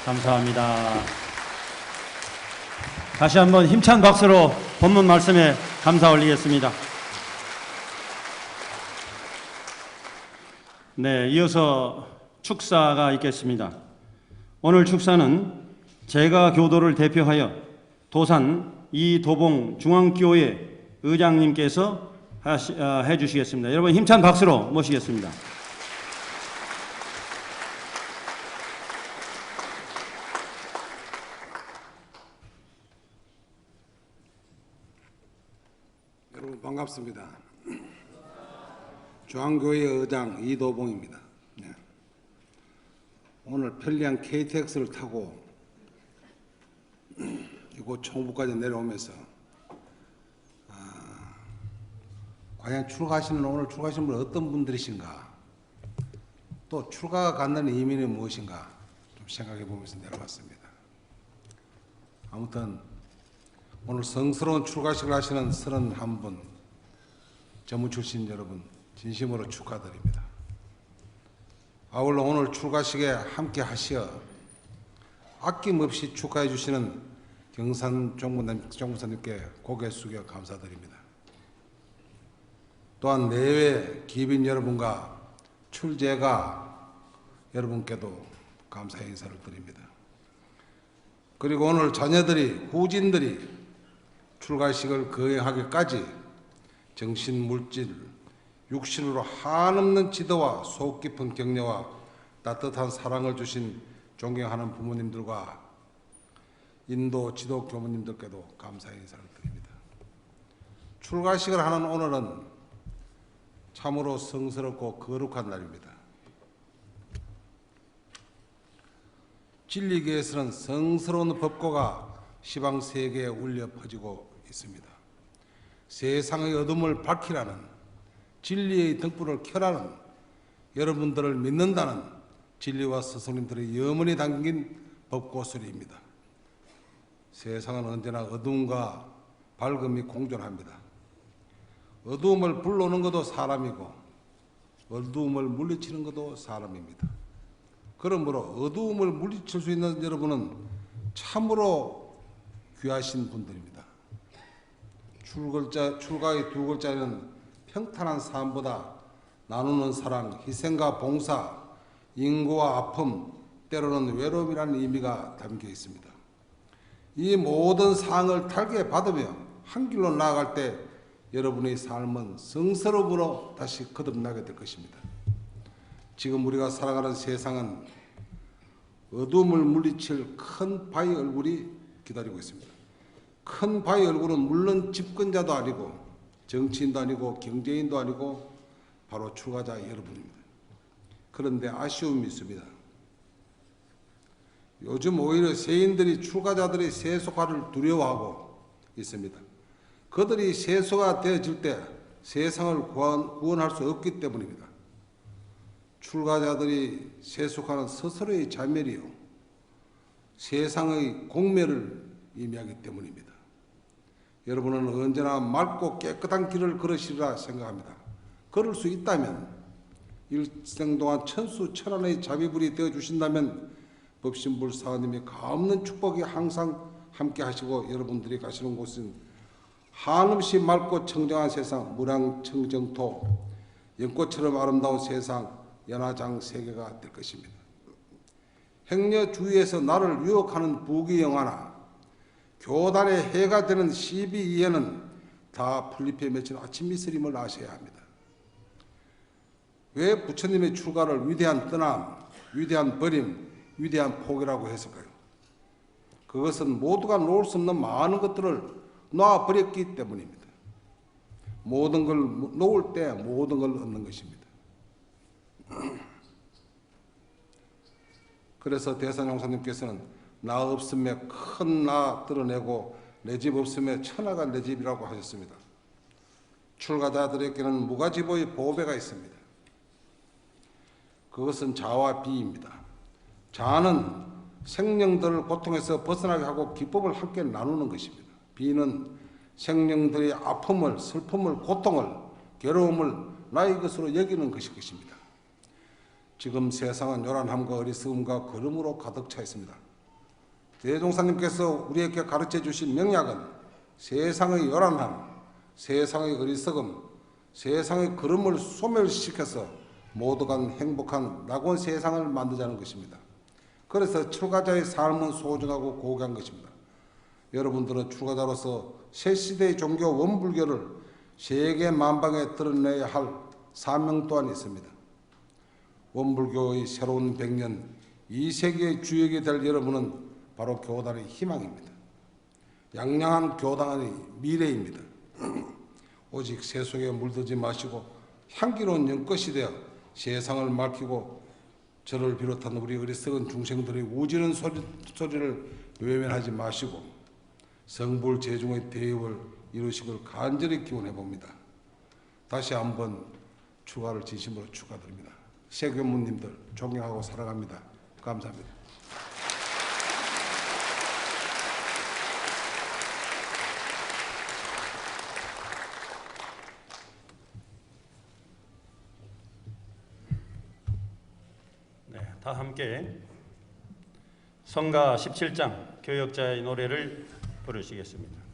Speaker 1: 감사합니다. 다시 한번 힘찬 박수로 본문 말씀에 감사 올리겠습니다. 네, 이어서 축사가 있겠습니다. 오늘 축사는 제가 교도를 대표하여 도산 이도봉 중앙교회 의장님께서 해주시겠습니다. 여러분 힘찬 박수로 모시겠습니다.
Speaker 6: 여러분 반갑습니다. 중앙교회 의장 이도봉입니다. 네. 오늘 편리한 KTX를 타고 이곳 청부까지 내려오면서 과연 오늘 출가하시는 분은 어떤 분들이신가, 또 출가가 갖는 의미는 무엇인가 좀 생각해 보면서 내려왔습니다. 아무튼 오늘 성스러운 출가식을 하시는 31분 전무 출신 여러분 진심으로 축하드립니다. 아울러 오늘 출가식에 함께 하시어 아낌없이 축하해 주시는 경산 종무사님께 고개 숙여 감사드립니다. 또한 내외 기빈 여러분과 출제가 여러분께도 감사의 인사를 드립니다. 그리고 오늘 자녀들이, 후진들이 출가식을 거행하기까지 정신, 물질, 육신으로 한없는 지도와 속 깊은 격려와 따뜻한 사랑을 주신 존경하는 부모님들과 인도 지도 교무님들께도 감사의 인사를 드립니다. 출가식을 하는 오늘은 참으로 성스럽고 거룩한 날입니다. 진리계에서는 성스러운 법고가 시방 세계에 울려 퍼지고 있습니다. 세상의 어둠을 밝히라는, 진리의 등불을 켜라는, 여러분들을 믿는다는 진리와 스승님들의 염원이 담긴 법고소리입니다. 세상은 언제나 어둠과 밝음이 공존합니다. 어두움을 불러오는 것도 사람이고 어두움을 물리치는 것도 사람입니다. 그러므로 어두움을 물리칠 수 있는 여러분은 참으로 귀하신 분들입니다. 출가의 두 글자에는 평탄한 삶보다 나누는 사랑, 희생과 봉사, 인고와 아픔, 때로는 외로움이라는 의미가 담겨 있습니다. 이 모든 사항을 달게 받으며 한 길로 나아갈 때 여러분의 삶은 성스러움으로 다시 거듭나게 될 것입니다. 지금 우리가 살아가는 세상은 어둠을 물리칠 큰 바위 얼굴이 기다리고 있습니다. 큰 바위 얼굴은 물론 집권자도 아니고 정치인도 아니고 경제인도 아니고 바로 출가자 여러분입니다. 그런데 아쉬움이 있습니다. 요즘 오히려 세인들이 출가자들의 세속화를 두려워하고 있습니다. 그들이 세속화 되어질 때 세상을 구원할 수 없기 때문입니다. 출가자들이 세속화는 스스로의 자멸이요 세상의 공멸을 의미하기 때문입니다. 여러분은 언제나 맑고 깨끗한 길을 걸으시리라 생각합니다. 걸을 수 있다면, 일생 동안 천수천안의 자비불이 되어 주신다면 법신불사님이 가없는 축복이 항상 함께 하시고 여러분들이 가시는 곳은 한없이 맑고 청정한 세상, 무량청정토, 연꽃처럼 아름다운 세상, 연화장 세계가 될 것입니다. 행여 주위에서 나를 유혹하는 부귀영화나 교단의 해가 되는 시비이해는 다 풀잎에 맺힌 아침 이슬임을 아셔야 합니다. 왜 부처님의 출가를 위대한 떠남, 위대한 버림, 위대한 포기라고 했을까요? 그것은 모두가 놓을 수 없는 많은 것들을 놓아버렸기 때문입니다. 모든 걸 놓을 때 모든 걸 얻는 것입니다. 그래서 대산용사님께서는 나 없음에 큰 나 드러내고 내 집 없음에 천하가 내 집이라고 하셨습니다. 출가자들에게는 무가지보의 보배가 있습니다. 그것은 자와 비입니다. 자는 생명들을 고통에서 벗어나게 하고 기쁨을 함께 나누는 것입니다. 비는 생명들의 아픔을, 슬픔을, 고통을, 괴로움을 나의 것으로 여기는 것입니다. 지금 세상은 요란함과 어리석음과 거름으로 가득 차 있습니다. 대종사님께서 우리에게 가르쳐 주신 명약은 세상의 요란함, 세상의 어리석음, 세상의 거름을 소멸시켜서 모두가 행복한 낙원 세상을 만들자는 것입니다. 그래서 출가자의 삶은 소중하고 고귀한 것입니다. 여러분들은 출가자로서 새 시대의 종교 원불교를 세계 만방에 드러내야 할 사명 또한 있습니다. 원불교의 새로운 100년, 이 세계의 주역이 될 여러분은 바로 교단의 희망입니다. 양양한 교단의 미래입니다. 오직 세속에 물들지 마시고 향기로운 연꽃이 되어 세상을 밝히고 저를 비롯한 우리 어리석은 중생들의 우지는 소리를 외면하지 마시고 성불재중의 대업을 이루시길 간절히 기원해 봅니다. 다시 한번 축하를 진심으로 축하드립니다. 세교무님들 존경하고 사랑합니다. 감사합니다.
Speaker 1: 네, 다 함께 성가 17장 교역자의 노래를 부르시겠습니다.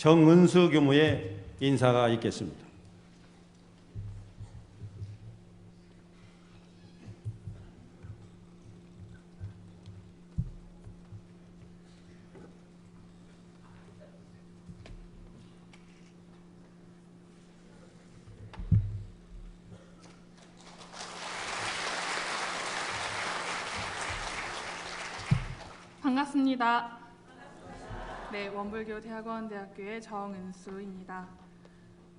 Speaker 1: 정은수 교무의 인사가 있겠습니다.
Speaker 7: 반갑습니다. 네, 원불교 대학원대학교의 정은수입니다.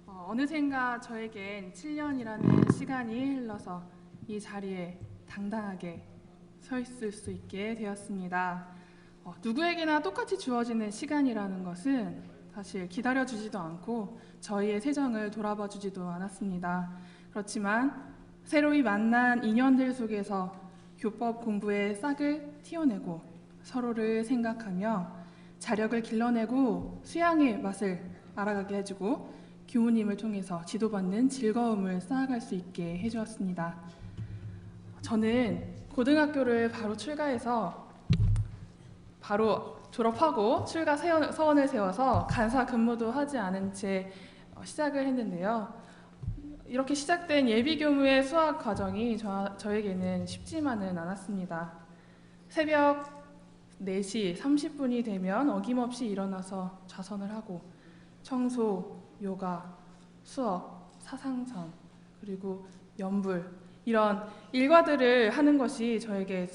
Speaker 7: 어느샌가 저에겐 7년이라는 시간이 흘러서 이 자리에 당당하게 서 있을 수 있게 되었습니다. 누구에게나 똑같이 주어지는 시간이라는 것은 사실 기다려주지도 않고 저희의 세정을 돌아봐주지도 않았습니다. 그렇지만 새로이 만난 인연들 속에서 교법 공부의 싹을 틔워내고 서로를 생각하며 자력을 길러내고 수양의 맛을 알아가게 해주고 교우님을 통해서 지도받는 즐거움을 쌓아갈 수 있게 해주었습니다. 저는 고등학교를 바로 출가해서 바로 졸업하고 출가 서원을 세워서 간사 근무도 하지 않은 채 시작을 했는데요. 이렇게 시작된 예비교무의 수학 과정이 저에게는 쉽지만은 않았습니다. 새벽 4시 30분이 되면 어김없이 일어나서 좌선을 하고 청소, 요가, 수업, 사상전, 그리고 연불 이런 일과들을 하는 것이 저에게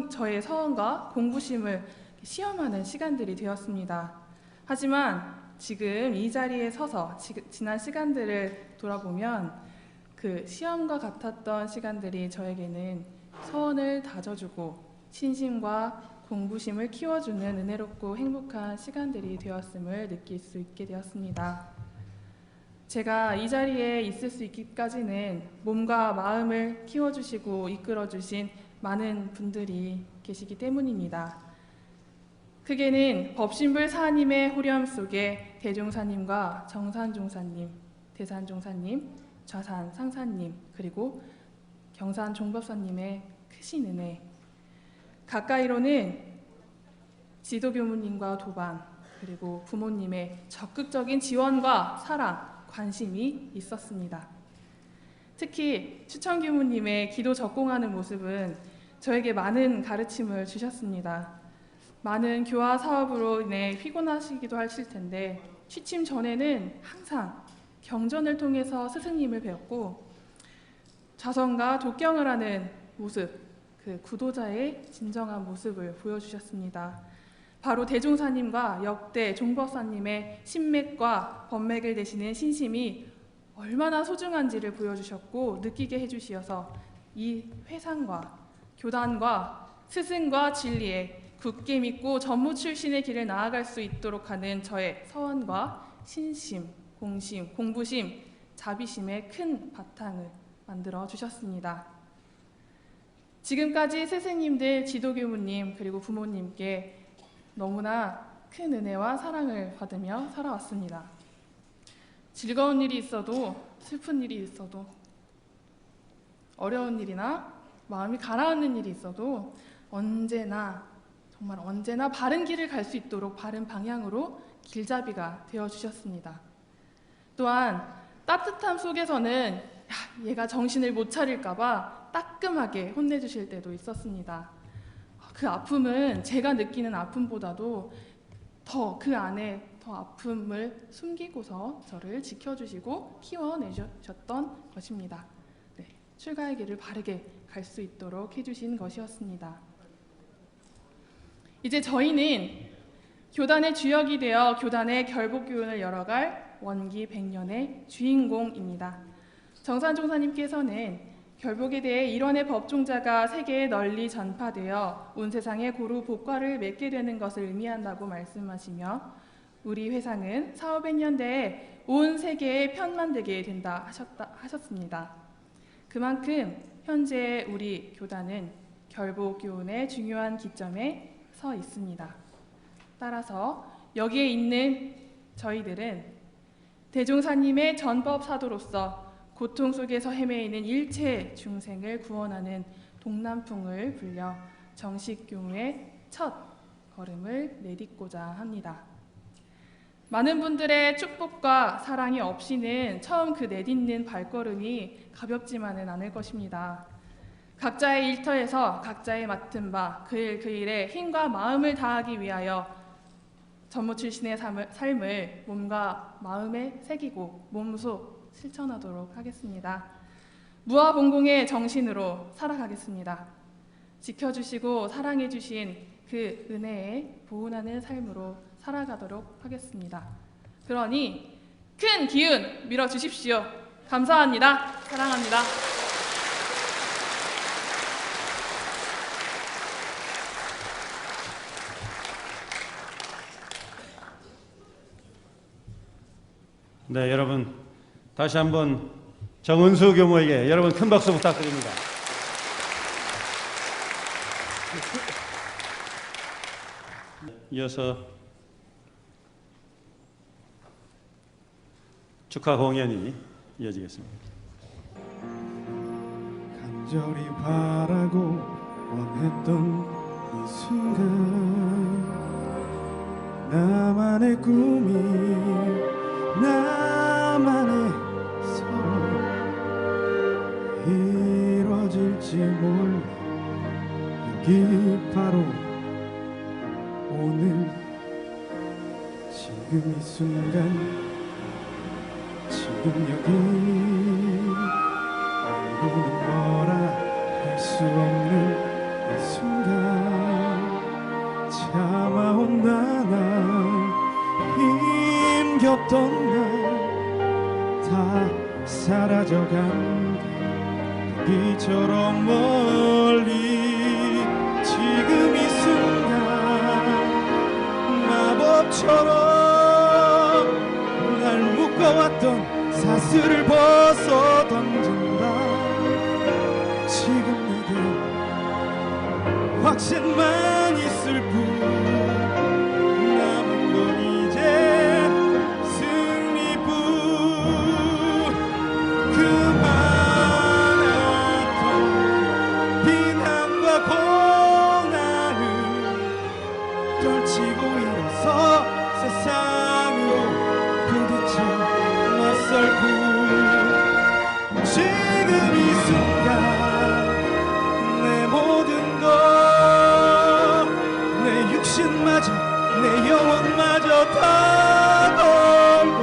Speaker 7: 저의 서원과 공부심을 시험하는 시간들이 되었습니다. 하지만 지금 이 자리에 서서 지난 시간들을 돌아보면 그 시험과 같았던 시간들이 저에게는 서원을 다져주고 신심과 공부심을 키워주는 은혜롭고 행복한 시간들이 되었음을 느낄 수 있게 되었습니다. 제가 이 자리에 있을 수 있기까지는 몸과 마음을 키워주시고 이끌어주신 많은 분들이 계시기 때문입니다. 크게는 법신불 사님의 호렴 속에 대종사님과 정산종사님, 대산종사님, 좌산 상사님, 그리고 경산 종법사님의 크신 은혜, 가까이로는 지도교무님과 도반, 그리고 부모님의 적극적인 지원과 사랑, 관심이 있었습니다. 특히 추천교무님의 기도 적공하는 모습은 저에게 많은 가르침을 주셨습니다. 많은 교화 사업으로 인해 피곤하시기도 하실 텐데 취침 전에는 항상 경전을 통해서 스승님을 배웠고 자성과 독경을 하는 모습, 그 구도자의 진정한 모습을 보여주셨습니다. 바로 대종사님과 역대 종법사님의 신맥과 법맥을 대시는 신심이 얼마나 소중한지를 보여주셨고 느끼게 해주시어서 이 회상과 교단과 스승과 진리에 굳게 믿고 전무 출신의 길을 나아갈 수 있도록 하는 저의 서원과 신심, 공심, 공부심, 자비심의 큰 바탕을 만들어 주셨습니다. 지금까지 스승님들, 지도교무님, 그리고 부모님께 너무나 큰 은혜와 사랑을 받으며 살아왔습니다. 즐거운 일이 있어도 슬픈 일이 있어도 어려운 일이나 마음이 가라앉는 일이 있어도 언제나 정말 언제나 바른 길을 갈 수 있도록 바른 방향으로 길잡이가 되어주셨습니다. 또한 따뜻함 속에서는 얘가 정신을 못 차릴까봐 따끔하게 혼내주실 때도 있었습니다. 그 아픔은 제가 느끼는 아픔보다도 더 그 안에 더 아픔을 숨기고서 저를 지켜주시고 키워내셨던 것입니다. 네, 출가의 길을 바르게 갈 수 있도록 해주신 것이었습니다. 이제 저희는 교단의 주역이 되어 교단의 결복교훈을 열어갈 원기 100년의 주인공입니다. 정산종사님께서는 결복에 대해 일원의 법종자가 세계에 널리 전파되어 온 세상에 고루 복과를 맺게 되는 것을 의미한다고 말씀하시며 우리 회상은 4,500년 내에 온 세계에 편만되게 된다 하셨습니다. 그만큼 현재 우리 교단은 결복교훈의 중요한 기점에 서 있습니다. 따라서 여기에 있는 저희들은 대종사님의 전법사도로서 고통 속에서 헤매이는 일체 중생을 구원하는 동남풍을 불려 정식교무의 첫 걸음을 내딛고자 합니다. 많은 분들의 축복과 사랑이 없이는 처음 그 내딛는 발걸음이 가볍지만은 않을 것입니다. 각자의 일터에서 각자의 맡은 바 그 일에 힘과 마음을 다하기 위하여 전무 출신의 삶을 몸과 마음에 새기고 몸소 실천하도록 하겠습니다. 무아봉공의 정신으로 살아가겠습니다. 지켜주시고 사랑해주신 그 은혜에 보은하는 삶으로 살아가도록 하겠습니다. 그러니 큰 기운 밀어주십시오. 감사합니다. 사랑합니다.
Speaker 1: 네, 여러분 다시 한번 정은수 교모에게 여러분 큰 박수 부탁드립니다. 이어서 축하 공연이 이어지겠습니다.
Speaker 8: 간절히 바라고 원했던 이 순간 나만의 꿈이 나만의 서로 이루어질지 몰라 여기 바로 오늘 지금 이 순간 지금 여기 알고는 뭐라 이처럼 멀리 지금 이 순간 마법처럼 날 묶어왔던 사슬을 벗어 던진다. 지금 내게 확신만 있을 뿐 남은 건 이제 승리뿐. 그 많았던 비난과 고난을 떨치고 일어서 세상으로 부딪혀 맞설 뿐. 지금 이 순간 내 모든 것, 내 육신마저 내 영혼마저 다 걸고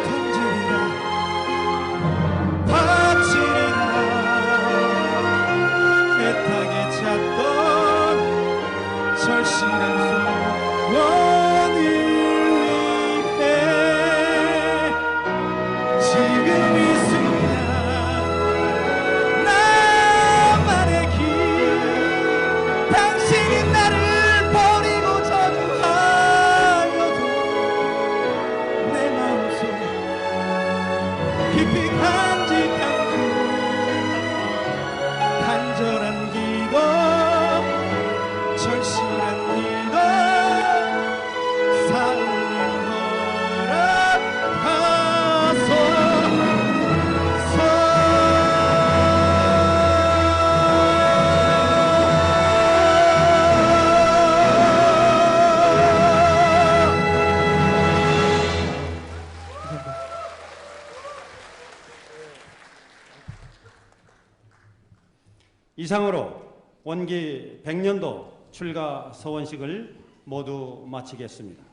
Speaker 8: 던지리라 바치리라. 애타게 찾던 절실한 소원을 위해 지금 이 순간 나만의 길, 당신이 나를 버리고 저주하여도 내 마음속 깊이 간직한 그 간절한 기도, 절실한 기도 살림
Speaker 1: 이상으로 원기 100년도 출가 서원식을 모두 마치겠습니다.